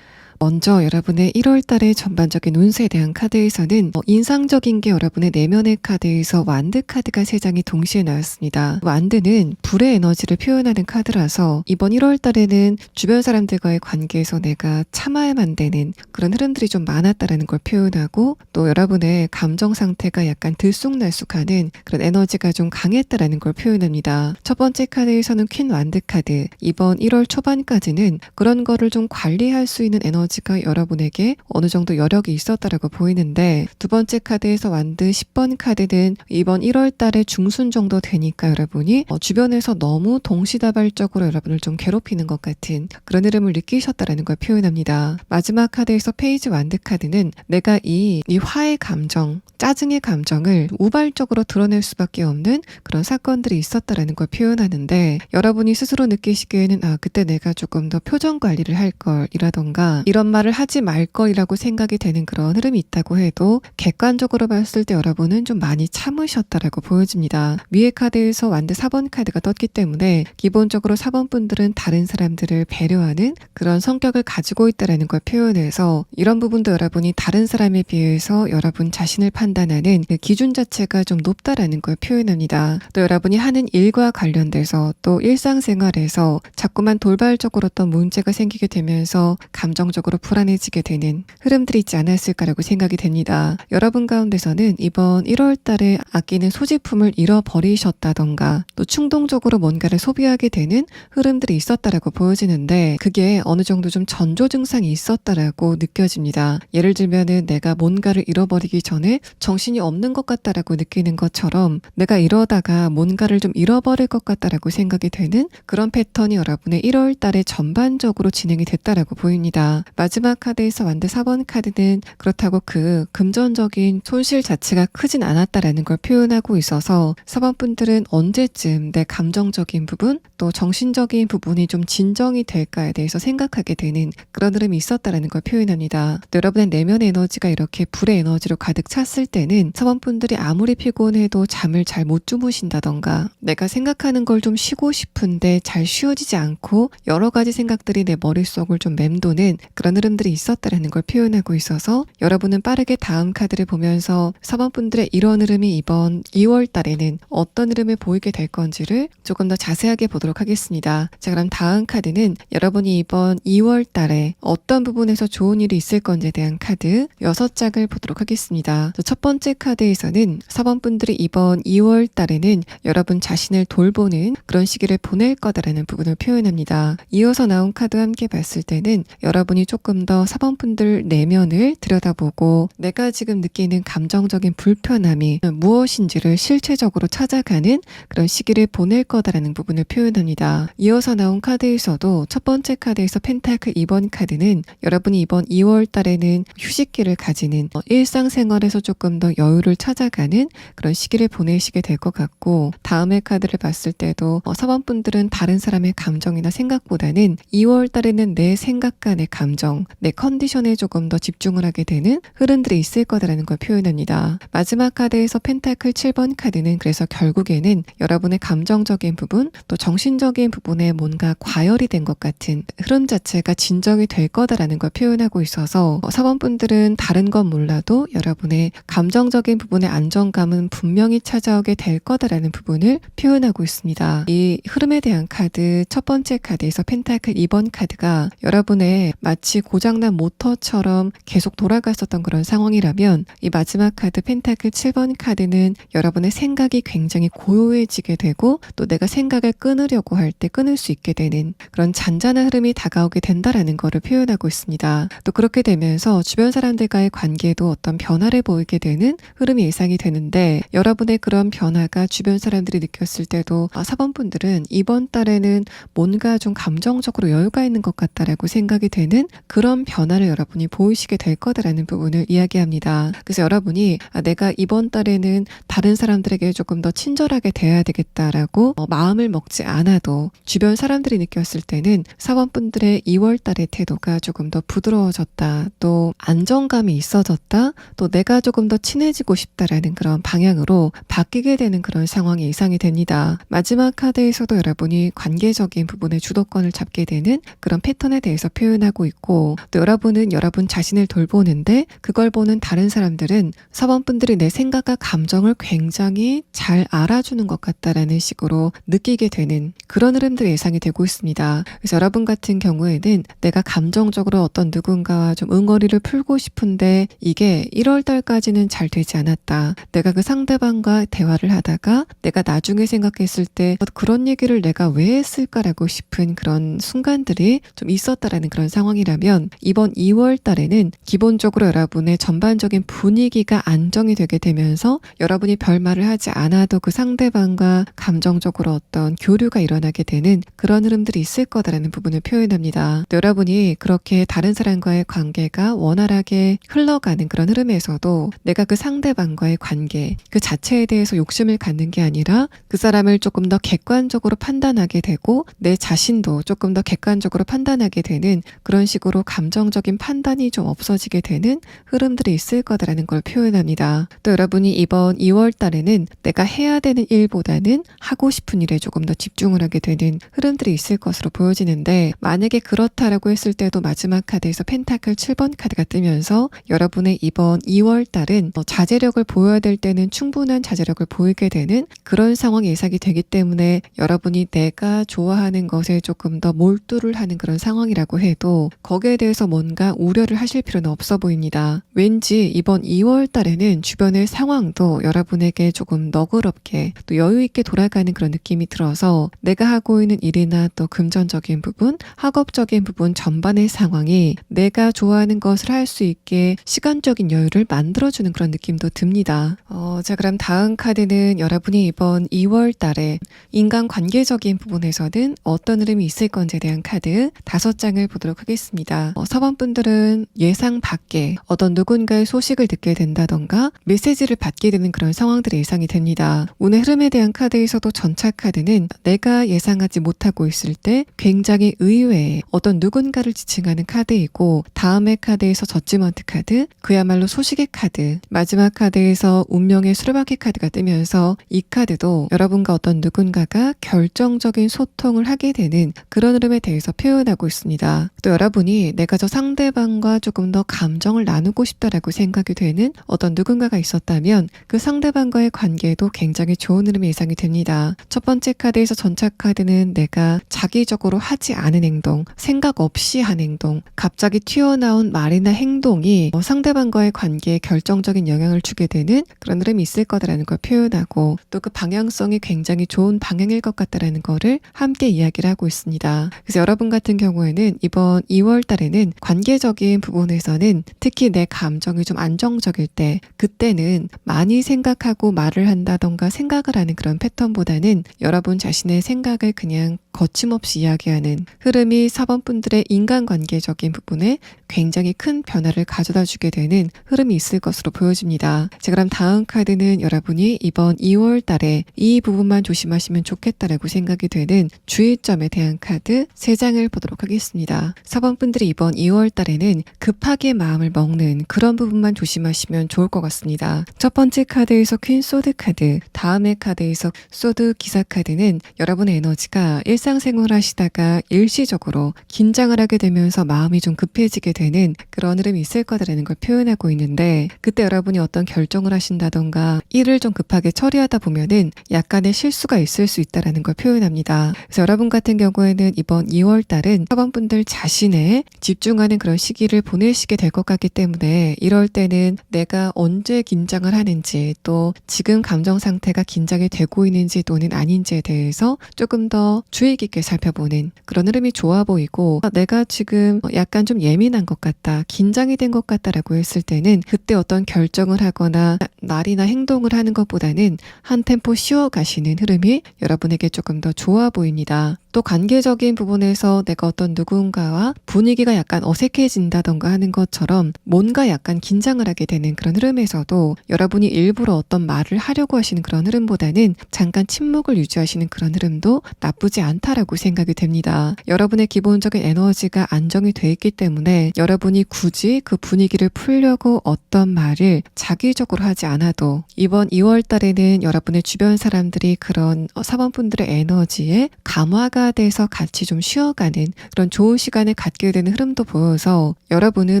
A: 먼저 여러분의 1월 달의 전반적인 운세에 대한 카드에서는 인상적인 게 여러분의 내면의 카드에서 완드 카드가 3장이 동시에 나왔습니다. 완드는 불의 에너지를 표현하는 카드라서 이번 1월 달에는 주변 사람들과의 관계에서 내가 참아야만 되는 그런 흐름들이 좀 많았다라는 걸 표현하고, 또 여러분의 감정 상태가 약간 들쑥날쑥하는 그런 에너지가 좀 강했다라는 걸 표현합니다. 첫 번째 카드에서는 퀸 완드 카드, 이번 1월 초반까지는 그런 거를 좀 관리할 수 있는 에너지가 여러분에게 어느 정도 여력이 있었다라고 보이는데, 두 번째 카드에서 완드 10번 카드는 이번 1월 달에 중순 정도 되니까 여러분이 주변에서 너무 동시다발적으로 여러분을 좀 괴롭히는 것 같은 그런 흐름을 느끼셨다라는 걸 표현합니다. 마지막 카드에서 페이지 완드 카드는 내가 이 화의 감정, 짜증의 감정을 우발적으로 드러낼 수밖에 없는 그런 사건들이 있었다라는 걸 표현하는데, 여러분이 스스로 느끼시기에는 그때 내가 조금 더 표정 관리를 할 걸 이라던가 이런 말을 하지 말 걸이라고 생각이 되는 그런 흐름이 있다고 해도 객관적으로 봤을 때 여러분은 좀 많이 참으셨다라고 보여집니다. 위의 카드에서 완드 4번 카드가 떴기 때문에 기본적으로 4번 분들은 다른 사람들을 배려하는 그런 성격을 가지고 있다라는 걸 표현해서 이런 부분도 여러분이 다른 사람에 비해서 여러분 자신을 판단하는 그 기준 자체가 좀 높다라는 걸 표현합니다. 또 여러분이 하는 일과 관련돼서 또 일상생활에서 자꾸만 돌발적으로 어떤 문제가 생기게 되면서 감정적으로 불안해지게 되는 흐름들이 있지 않았을까라고 생각이 됩니다. 여러분 가운데서는 이번 1월 달에 아끼는 소지품을 잃어버리셨다던가 또 충동적으로 뭔가를 소비하게 되는 흐름들이 있었다라고 보여지는데 그게 어느 정도 좀 전조 증상이 있었다라고 느껴집니다. 예를 들면은 내가 뭔가를 잃어버리기 전에 정신이 없는 것 같다라고 느끼는 것처럼 내가 이러다가 뭔가를 좀 잃어버릴 것 같다라고 생각이 되는 그런 패턴이 여러분의 1월 달에 전반적으로 진행이 됐다라고 보입니다. 마지막 카드에서 완드 4번 카드는 그렇다고 그 금전적인 손실 자체가 크진 않았다라는 걸 표현하고 있어서 4번 분들은 언제쯤 내 감정적인 부분 또 정신적인 부분이 좀 진정이 될까에 대해서 생각하게 되는 그런 흐름이 있었다라는 걸 표현합니다. 또 여러분의 내면 에너지가 이렇게 불의 에너지로 가득 찼을 때는 4번 분들이 아무리 피곤해도 잠을 잘 못 주무신다던가 내가 생각하는 걸 좀 쉬고 싶은데 잘 쉬어지지 않고 여러 가지 생각들이 내 머릿속을 좀 맴도는 그런 흐름들이 있었다라는 걸 표현하고 있어서 여러분은 빠르게 다음 카드를 보면서 4번 분들의 이런 흐름이 이번 2월 달에는 어떤 흐름을 보이게 될 건지를 조금 더 자세하게 보도록 하겠습니다. 자, 그럼 다음 카드는 여러분이 이번 2월 달에 어떤 부분에서 좋은 일이 있을 건지에 대한 카드 6장을 보도록 하겠습니다. 첫 번째 카드에서는 4번 분들이 이번 2월 달에는 여러분 자신을 돌보는 그런 시기를 보낼 거다라는 부분을 표현합니다. 이어서 나온 카드와 함께 봤을 때는 여러분이 조금 더 4번 분들 내면을 들여다보고 내가 지금 느끼는 감정적인 불편함이 무엇인지를 실체적으로 찾아가는 그런 시기를 보낼 거다라는 부분을 표현합니다. 이어서 나온 카드에서도 첫 번째 카드에서 펜타클 2번 카드는 여러분이 이번 2월 달에는 휴식기를 가지는 일상생활에서 조금 더 여유를 찾아가는 그런 시기를 보내시게 될 것 같고 다음의 카드를 봤을 때도 4번 분들은 다른 사람의 감정이나 생각보다는 2월 달에는 내 생각과 내 감정, 내 컨디션에 조금 더 집중을 하게 되는 흐름들이 있을 거다라는 걸 표현합니다. 마지막 카드에서 펜타클 7번 카드는 그래서 결국에는 여러분의 감정적인 부분 또 정신적인 부분에 뭔가 과열이 된 것 같은 흐름 자체가 진정이 될 거다라는 걸 표현하고 있어서 4번 분들은 다른 건 몰라도 여러분의 감정적인 부분의 안정감은 분명히 찾아오게 될 거다라는 부분을 표현하고 있습니다. 이 흐름에 대한 카드 첫 번째 카드에서 펜타클 2번 카드가 여러분의 마치 고장난 모터처럼 계속 돌아갔었던 그런 상황이라면 이 마지막 카드 펜타클 7번 카드는 여러분의 생각이 굉장히 고요해지게 되고 또 내가 생각을 끊으려고 할 때 끊을 수 있게 되는 그런 잔잔한 흐름이 다가오게 된다라는 것을 표현하고 있습니다. 또 그렇게 되면서 주변 사람들과의 관계도 어떤 변화를 보이게 되는 흐름이 예상이 되는데 여러분의 그런 변화가 주변 사람들이 느꼈을 때도 4번 분들은 이번 달에는 뭔가 좀 감정적으로 여유가 있는 것 같다라고 생각이 되는 그런 변화를 여러분이 보이시게 될 거다라는 부분을 이야기합니다. 그래서 여러분이 내가 이번 달에는 다른 사람들에게 조금 더 친절하게 대해야 되겠다라고 마음을 먹지 않아도 주변 사람들이 느꼈을 때는 4번 분들의 2월 달의 태도가 조금 더 부드러워졌다. 또 안정감이 있어졌다. 또 내가 조금 더 친해지고 싶다라는 그런 방향으로 바뀌게 되는 그런 상황이 예상이 됩니다. 마지막 카드에서도 여러분이 관계적인 부분의 주도권을 잡게 되는 그런 패턴에 대해서 표현하고 있고 또 여러분은 여러분 자신을 돌보는데 그걸 보는 다른 사람들은 4번 분들이 내 생각과 감정을 굉장히 잘 알아주는 것 같다라는 식으로 느끼게 되는 그런 흐름들이 예상이 되고 있습니다. 그래서 여러분 같은 경우에는 내가 감정적으로 어떤 누군가와 좀 응어리를 풀고 싶은데 이게 1월 달까지는 잘 되지 않았다. 내가 그 상대방과 대화를 하다가 내가 나중에 생각했을 때 그런 얘기를 내가 왜 했을까라고 싶은 그런 순간들이 좀 있었다라는 그런 상황이라면 이번 2월 달에는 기본적으로 여러분의 전반적인 분위기가 안정이 되게 되면서 여러분이 별말을 하지 않아도 그 상대방과 감정적으로 어떤 교류가 일어나게 되는 그런 흐름들이 있을 거다라는 부분을 표현합니다. 또 여러분이 그렇게 다른 사람과의 관계가 원활하게 흘러가는 그런 흐름에서도 내가 그 상대방과의 관계 그 자체에 대해서 욕심을 갖는 게 아니라 그 사람을 조금 더 객관적으로 판단하게 되고 내 자신도 조금 더 객관적으로 판단하게 되는 그런 식으로 전체적으로 감정적인 판단이 좀 없어지게 되는 흐름들이 있을 거다라는 걸 표현합니다. 또 여러분이 이번 2월 달에는 내가 해야 되는 일보다는 하고 싶은 일에 조금 더 집중을 하게 되는 흐름들이 있을 것으로 보여지는데, 만약에 그렇다라고 했을 때도 마지막 카드에서 펜타클 7번 카드가 뜨면서 여러분의 이번 2월 달은 자제력을 보여야 될 때는 충분한 자제력을 보이게 되는 그런 상황이 예상이 되기 때문에 여러분이 내가 좋아하는 것에 조금 더 몰두를 하는 그런 상황이라고 해도 거기에 대해서 뭔가 우려를 하실 필요는 없어 보입니다. 왠지 이번 2월 달에는 주변의 상황도 여러분에게 조금 너그럽게 또 여유 있게 돌아가는 그런 느낌이 들어서 내가 하고 있는 일이나 또 금전적인 부분, 학업적인 부분 전반의 상황이 내가 좋아하는 것을 할 수 있게 시간적인 여유를 만들어주는 그런 느낌도 듭니다. 자, 그럼 다음 카드는 여러분이 이번 2월 달에 인간관계적인 부분에서는 어떤 흐름이 있을 건지에 대한 카드 5장을 보도록 하겠습니다. 서번분들은 예상 밖에 어떤 누군가의 소식을 듣게 된다던가 메시지를 받게 되는 그런 상황들이 예상이 됩니다. 오늘 흐름에 대한 카드에서도 전차 카드는 내가 예상하지 못하고 있을 때 굉장히 의외의 어떤 누군가를 지칭하는 카드이고, 다음의 카드에서 저지먼트 카드, 그야말로 소식의 카드, 마지막 카드에서 운명의 수레바퀴 카드가 뜨면서 이 카드도 여러분과 어떤 누군가가 결정적인 소통을 하게 되는 그런 흐름에 대해서 표현하고 있습니다. 또 여러분이 내가 저 상대방과 조금 더 감정을 나누고 싶다라고 생각이 되는 어떤 누군가가 있었다면 그 상대방과의 관계도 굉장히 좋은 흐름이 예상이 됩니다. 첫 번째 카드에서 전차 카드는 내가 자기적으로 하지 않은 행동, 생각 없이 한 행동, 갑자기 튀어나온 말이나 행동이 상대방과의 관계에 결정적인 영향을 주게 되는 그런 흐름이 있을 거다라는 걸 표현하고, 또 그 방향성이 굉장히 좋은 방향일 것 같다라는 거를 함께 이야기를 하고 있습니다. 그래서 여러분 같은 경우에는 이번 2월 달에는 관계적인 부분에서는 특히 내 감정이 좀 안정적일 때, 그때는 많이 생각하고 말을 한다던가 생각을 하는 그런 패턴보다는 여러분 자신의 생각을 그냥 거침없이 이야기하는 흐름이 4번 분들의 인간관계적인 부분에 굉장히 큰 변화를 가져다 주게 되는 흐름이 있을 것으로 보여집니다. 자, 그럼 다음 카드는 여러분이 이번 2월 달에 이 부분만 조심하시면 좋겠다라고 생각이 되는 주의점에 대한 카드 3장을 보도록 하겠습니다. 4번 분들이 이번 2월 달에는 급하게 마음을 먹는 그런 부분만 조심하시면 좋을 것 같습니다. 첫 번째 카드에서 퀸 소드 카드, 다음의 카드에서 소드 기사 카드는 여러분의 에너지가 일상생활 하시다가 일시적으로 긴장을 하게 되면서 마음이 좀 급해지게 되는 그런 흐름이 있을 거다라는 걸 표현하고 있는데, 그때 여러분이 어떤 결정을 하신다던가 일을 좀 급하게 처리하다 보면은 약간의 실수가 있을 수 있다라는 걸 표현합니다. 그래서 여러분 같은 경우에는 이번 2월 달은 사번분들 자신에 집중하는 그런 시기를 보내시게 될 것 같기 때문에 이럴 때는 내가 언제 긴장을 하는지, 또 지금 감정 상태가 긴장이 되고 있는지 또는 아닌지에 대해서 조금 더 주의 깊게 살펴보는 그런 흐름이 좋아 보이고, 내가 지금 약간 좀 예민한 것 같다, 긴장이 된 것 같다라고 했을 때는 그때 어떤 결정을 하거나 말이나 행동을 하는 것보다는 한 템포 쉬어 가시는 흐름이 여러분에게 조금 더 좋아 보입니다. 또 관계적인 부분에서 내가 어떤 누군가와 분위기가 약간 어색해진다던가 하는 것처럼 뭔가 약간 긴장을 하게 되는 그런 흐름에서도 여러분이 일부러 어떤 말을 하려고 하시는 그런 흐름보다는 잠깐 침묵을 유지하시는 그런 흐름도 나쁘지 않다라고 생각이 됩니다. 여러분의 기본적인 에너지가 안정이 돼 있기 때문에 여러분이 굳이 그 분위기를 풀려고 어떤 말을 자기적으로 하지 않아도 이번 2월 달에는 여러분의 주변 사람들이 그런 사번분들의 에너지에 감화가 돼서 같이 좀 쉬어가는 그런 좋은 시간을 갖게 되는 흐름도 보여서 여러분은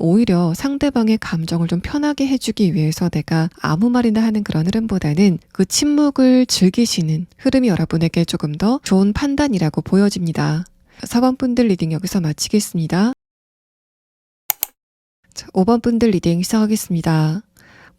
A: 오히려 상대방의 감정을 좀 편하게 해주기 위해서 내가 아무 말이나 하는 그런 흐름보다는 그 침묵을 즐기시는 흐름이 여러분에게 조금 더 좋은 판단이라고 보여집니다. 4번 분들 리딩 여기서 마치겠습니다. 자, 5번 분들 리딩 시작하겠습니다.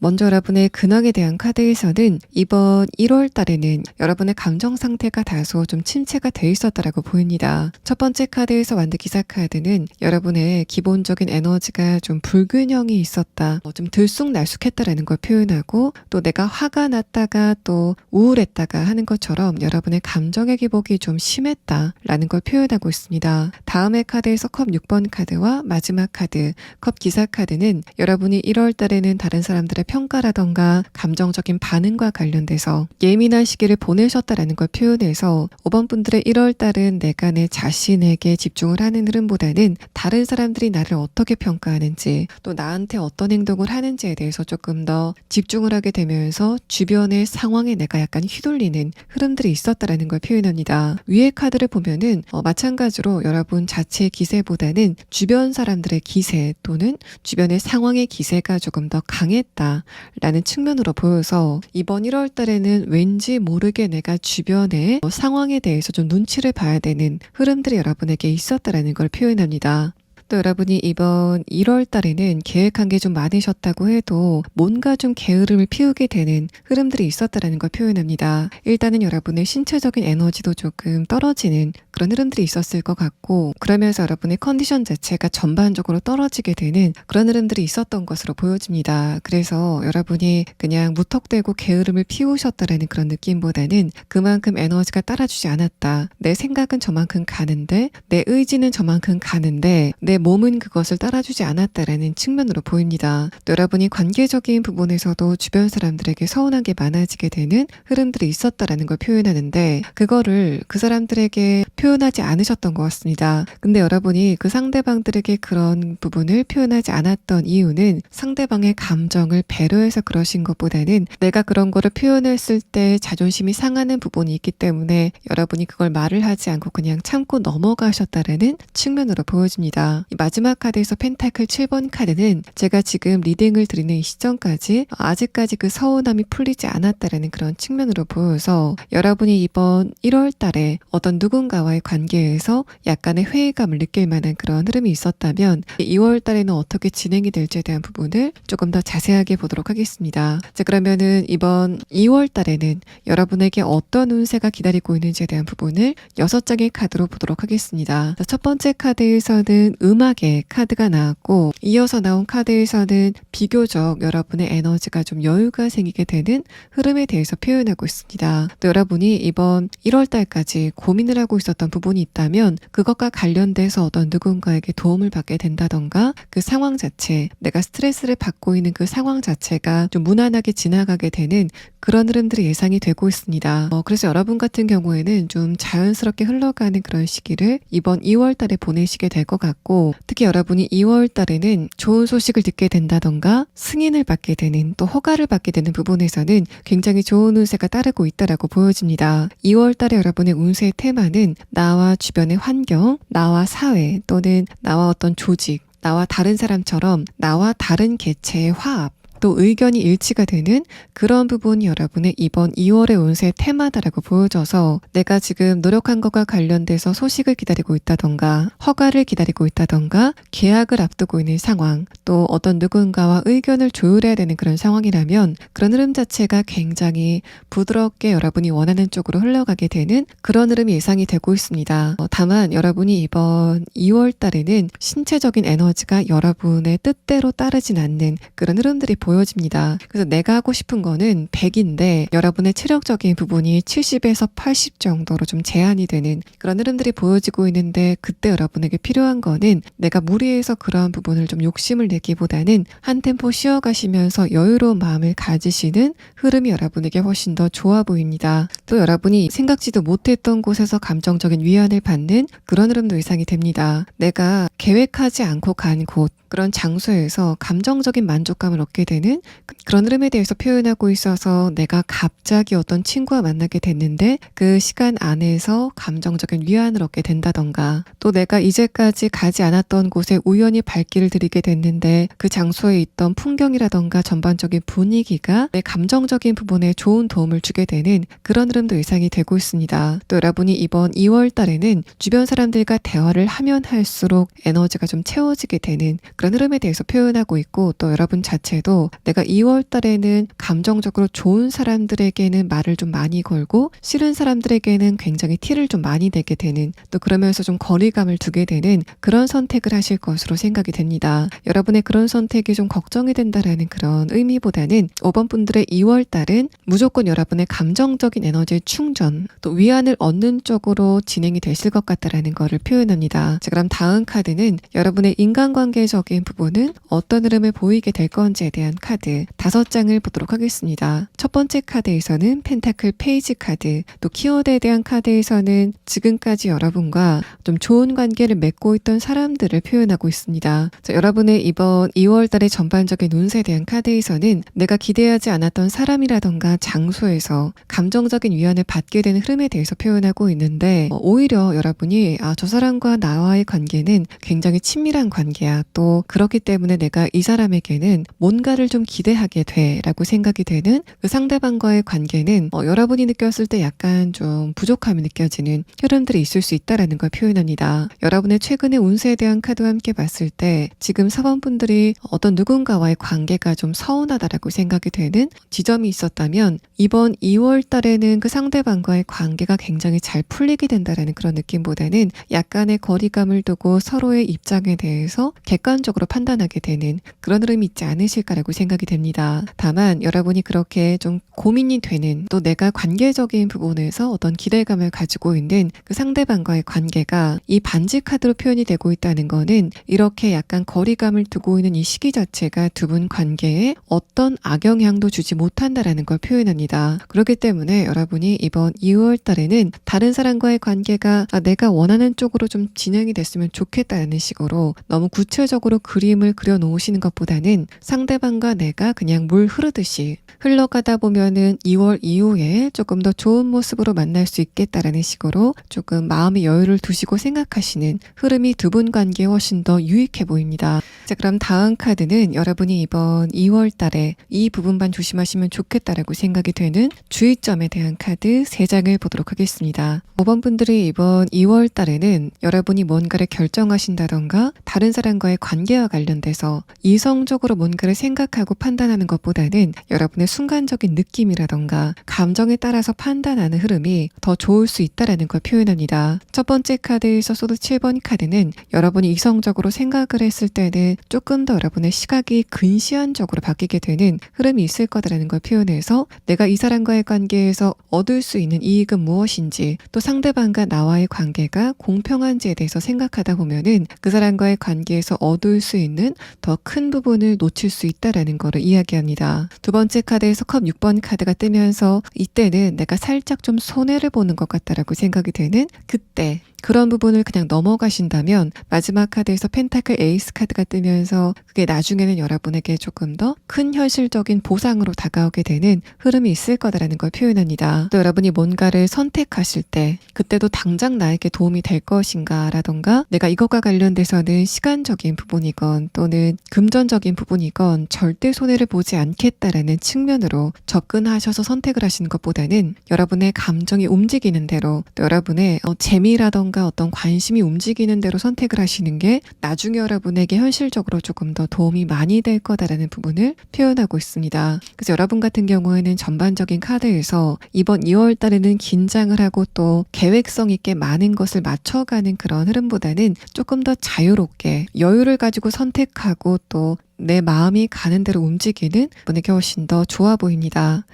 A: 먼저 여러분의 근황에 대한 카드에서는 이번 1월 달에는 여러분의 감정 상태가 다소 좀 침체가 돼 있었다라고 보입니다. 첫 번째 카드에서 완드 기사 카드는 여러분의 기본적인 에너지가 좀 불균형이 있었다, 좀 들쑥날쑥했다라는 걸 표현하고, 또 내가 화가 났다가 또 우울했다가 하는 것처럼 여러분의 감정의 기복이 좀 심했다라는 걸 표현하고 있습니다. 다음의 카드에서 컵 6번 카드와 마지막 카드 컵 기사 카드는 여러분이 1월 달에는 다른 사람들의 평가라던가 감정적인 반응과 관련돼서 예민한 시기를 보내셨다라는 걸 표현해서 5번 분들의 1월 달은 내가 내 자신에게 집중을 하는 흐름보다는 다른 사람들이 나를 어떻게 평가하는지 또 나한테 어떤 행동을 하는지에 대해서 조금 더 집중을 하게 되면서 주변의 상황에 내가 약간 휘둘리는 흐름들이 있었다라는 걸 표현합니다. 위의 카드를 보면은 마찬가지로 여러분 자체의 기세보다는 주변 사람들의 기세 또는 주변의 상황의 기세가 조금 더 강했다라는 측면으로 보여서 이번 1월 달에는 왠지 모르게 내가 주변의 상황에 대해서 좀 눈치를 봐야 되는 흐름들이 여러분에게 있었다라는 걸 표현합니다. 또 여러분이 이번 1월 달에는 계획한 게 좀 많으셨다고 해도 뭔가 좀 게으름을 피우게 되는 흐름들이 있었다라는 걸 표현합니다. 일단은 여러분의 신체적인 에너지도 조금 떨어지는 그런 흐름들이 있었을 것 같고 그러면서 여러분의 컨디션 자체가 전반적으로 떨어지게 되는 그런 흐름들이 있었던 것으로 보여집니다. 그래서 여러분이 그냥 무턱대고 게으름을 피우셨다라는 그런 느낌보다는 그만큼 에너지가 따라주지 않았다. 내 생각은 저만큼 가는데 내 의지는 저만큼 가는데 내 몸은 그것을 따라주지 않았다라는 측면으로 보입니다. 또 여러분이 관계적인 부분에서도 주변 사람들에게 서운한 게 많아지게 되는 흐름들이 있었다라는 걸 표현하는데 그거를 그 사람들에게 표현하지 않으셨던 것 같습니다. 근데 여러분이 그 상대방들에게 그런 부분을 표현하지 않았던 이유는 상대방의 감정을 배려해서 그러신 것보다는 내가 그런 거를 표현했을 때 자존심이 상하는 부분이 있기 때문에 여러분이 그걸 말을 하지 않고 그냥 참고 넘어가셨다라는 측면으로 보여집니다. 이 마지막 카드에서 펜타클 7번 카드는 제가 지금 리딩을 드리는 이 시점까지 아직까지 그 서운함이 풀리지 않았다라는 그런 측면으로 보여서 여러분이 이번 1월 달에 어떤 누군가와의 관계에서 약간의 회의감을 느낄 만한 그런 흐름이 있었다면 2월 달에는 어떻게 진행이 될지에 대한 부분을 조금 더 자세하게 보도록 하겠습니다. 자, 그러면은 이번 2월 달에는 여러분에게 어떤 운세가 기다리고 있는지에 대한 부분을 6장의 카드로 보도록 하겠습니다. 자, 첫 번째 카드에서는 음악의 카드가 나왔고 이어서 나온 카드에서는 비교적 여러분의 에너지가 좀 여유가 생기게 되는 흐름에 대해서 표현하고 있습니다. 또 여러분이 이번 1월 달까지 고민을 하고 있었던 부분이 있다면 그것과 관련돼서 어떤 누군가에게 도움을 받게 된다던가 그 상황 자체, 내가 스트레스를 받고 있는 그 상황 자체가 좀 무난하게 지나가게 되는 그런 흐름들이 예상이 되고 있습니다. 그래서 여러분 같은 경우에는 좀 자연스럽게 흘러가는 그런 시기를 이번 2월 달에 보내시게 될 것 같고 특히 여러분이 2월 달에는 좋은 소식을 듣게 된다던가 승인을 받게 되는 또 허가를 받게 되는 부분에서는 굉장히 좋은 운세가 따르고 있다라고 보여집니다. 2월 달에 여러분의 운세의 테마는 나와 주변의 환경, 나와 사회 또는 나와 어떤 조직, 나와 다른 사람처럼 나와 다른 개체의 화합 또 의견이 일치가 되는 그런 부분이 여러분의 이번 2월의 운세의 테마다라고 보여져서 내가 지금 노력한 것과 관련돼서 소식을 기다리고 있다던가 허가를 기다리고 있다던가 계약을 앞두고 있는 상황 또 어떤 누군가와 의견을 조율해야 되는 그런 상황이라면 그런 흐름 자체가 굉장히 부드럽게 여러분이 원하는 쪽으로 흘러가게 되는 그런 흐름이 예상이 되고 있습니다. 다만 여러분이 이번 2월 달에는 신체적인 에너지가 여러분의 뜻대로 따르진 않는 그런 흐름들이 보여집니다. 그래서 내가 하고 싶은 거는 100인데 여러분의 체력적인 부분이 70에서 80 정도로 좀 제한이 되는 그런 흐름들이 보여지고 있는데 그때 여러분에게 필요한 거는 내가 무리해서 그러한 부분을 좀 욕심을 내기보다는 한 템포 쉬어가시면서 여유로운 마음을 가지시는 흐름이 여러분에게 훨씬 더 좋아 보입니다. 또 여러분이 생각지도 못했던 곳에서 감정적인 위안을 받는 그런 흐름도 예상이 됩니다. 내가 계획하지 않고 간 곳 그런 장소에서 감정적인 만족감을 얻게 되는 그런 흐름에 대해서 표현하고 있어서 내가 갑자기 어떤 친구와 만나게 됐는데 그 시간 안에서 감정적인 위안을 얻게 된다던가 또 내가 이제까지 가지 않았던 곳에 우연히 발길을 들이게 됐는데 그 장소에 있던 풍경이라던가 전반적인 분위기가 내 감정적인 부분에 좋은 도움을 주게 되는 그런 흐름도 예상이 되고 있습니다. 또 여러분이 이번 2월 달에는 주변 사람들과 대화를 하면 할수록 에너지가 좀 채워지게 되는 그런 흐름에 대해서 표현하고 있고 또 여러분 자체도 내가 2월 달에는 감정적으로 좋은 사람들에게는 말을 좀 많이 걸고 싫은 사람들에게는 굉장히 티를 좀 많이 내게 되는 또 그러면서 좀 거리감을 두게 되는 그런 선택을 하실 것으로 생각이 됩니다. 여러분의 그런 선택이 좀 걱정이 된다라는 그런 의미보다는 5번 분들의 2월 달은 무조건 여러분의 감정적인 에너지의 충전 또 위안을 얻는 쪽으로 진행이 되실 것 같다라는 거를 표현합니다. 자, 그럼 다음 카드는 여러분의 인간관계적 부분은 어떤 흐름을 보이게 될 건지에 대한 카드 5장을 보도록 하겠습니다. 첫 번째 카드에서는 펜타클 페이지 카드, 또 키워드에 대한 카드에서는 지금까지 여러분과 좀 좋은 관계를 맺고 있던 사람들을 표현하고 있습니다. 자, 여러분의 이번 2월달의 전반적인 운세에 대한 카드에서는 내가 기대하지 않았던 사람이라던가 장소에서 감정적인 위안을 받게 되는 흐름에 대해서 표현하고 있는데, 오히려 여러분이 저 사람과 나와의 관계는 굉장히 친밀한 관계야, 또 그렇기 때문에 내가 이 사람에게는 뭔가를 좀 기대하게 돼 라고 생각이 되는 그 상대방과의 관계는 여러분이 느꼈을 때 약간 좀 부족함이 느껴지는 흐름들이 있을 수 있다라는 걸 표현합니다. 여러분의 최근의 운세에 대한 카드와 함께 봤을 때 지금 4번 분들이 어떤 누군가와의 관계가 좀 서운하다라고 생각이 되는 지점이 있었다면, 이번 2월 달에는 그 상대방과의 관계가 굉장히 잘 풀리게 된다라는 그런 느낌보다는 약간의 거리감을 두고 서로의 입장에 대해서 객관적으로 판단하게 되는 그런 흐름이 있지 않으실까라고 생각이 됩니다. 다만 여러분이 그렇게 좀 고민이 되는, 또 내가 관계적인 부분에서 어떤 기대감을 가지고 있는 그 상대방과의 관계가 이 반지 카드로 표현이 되고 있다는 거는, 이렇게 약간 거리감을 두고 있는 이 시기 자체가 두 분 관계에 어떤 악영향도 주지 못한다라는 걸 표현합니다. 그렇기 때문에 여러분이 이번 2월 달에는 다른 사람과의 관계가 내가 원하는 쪽으로 좀 진행이 됐으면 좋겠다는 식으로 너무 구체적으로 그림을 그려 놓으시는 것보다는 상대방과 내가 그냥 물 흐르듯이 흘러가다 보면은 2월 이후에 조금 더 좋은 모습으로 만날 수 있겠다라는 식으로 조금 마음의 여유를 두시고 생각하시는 흐름이 두 분 관계에 훨씬 더 유익해 보입니다. 자, 그럼 다음 카드는 여러분이 이번 2월 달에 이 부분만 조심하시면 좋겠다라고 생각이 되는 주의점에 대한 카드 3장을 보도록 하겠습니다. 5번 분들이 이번 2월 달에는 여러분이 뭔가를 결정하신다던가 다른 사람과의 관계와 관련돼서 이성적으로 뭔가를 생각하고 판단하는 것보다는 여러분의 순간적인 느낌이라던가 감정에 따라서 판단하는 흐름이 더 좋을 수 있다라는 걸 표현합니다. 첫 번째 카드에서 소드 7번 카드는 여러분이 이성적으로 생각을 했을 때는 조금 더 여러분의 시각이 근시안적으로 바뀌게 되는 흐름이 있을 거다라는 걸 표현해서 내가 이 사람과의 관계에서 얻을 수 있는 이익은 무엇인지, 또 상대방과 나와의 관계가 공평한지에 대해서 생각하다 보면은 그 사람과의 관계에서 얻을 수 있는 더 큰 부분을 놓칠 수 있다라는 거를 이야기합니다. 두 번째 카드에서 컵 6번 카드가 뜨면서 이때는 내가 살짝 좀 손해를 보는 것 같다라고 생각이 되는 그때, 그런 부분을 그냥 넘어가신다면 마지막 카드에서 펜타클 에이스 카드가 뜨면서 그게 나중에는 여러분에게 조금 더 큰 현실적인 보상으로 다가오게 되는 흐름이 있을 거다라는 걸 표현합니다. 또 여러분이 뭔가를 선택하실 때 그때도 당장 나에게 도움이 될 것인가 라던가, 내가 이것과 관련돼서는 시간적인 부분이건 또는 금전적인 부분이건 절대 손해를 보지 않겠다라는 측면으로 접근하셔서 선택을 하시는 것보다는 여러분의 감정이 움직이는 대로, 또 여러분의 재미라던가 어떤 관심이 움직이는 대로 선택을 하시는 게 나중에 여러분에게 현실적으로 조금 더 도움이 많이 될 거다라는 부분을 표현하고 있습니다. 그래서 여러분 같은 경우에는 전반적인 카드에서 이번 2월 달에는 긴장을 하고 또 계획성 있게 많은 것을 맞춰가는 그런 흐름보다는 조금 더 자유롭게 여유를 가지고 선택하고 또 내 마음이 가는 대로 움직이는 분에게 훨씬 더 좋아 보입니다.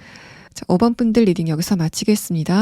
A: 자, 5번 분들 리딩 여기서 마치겠습니다.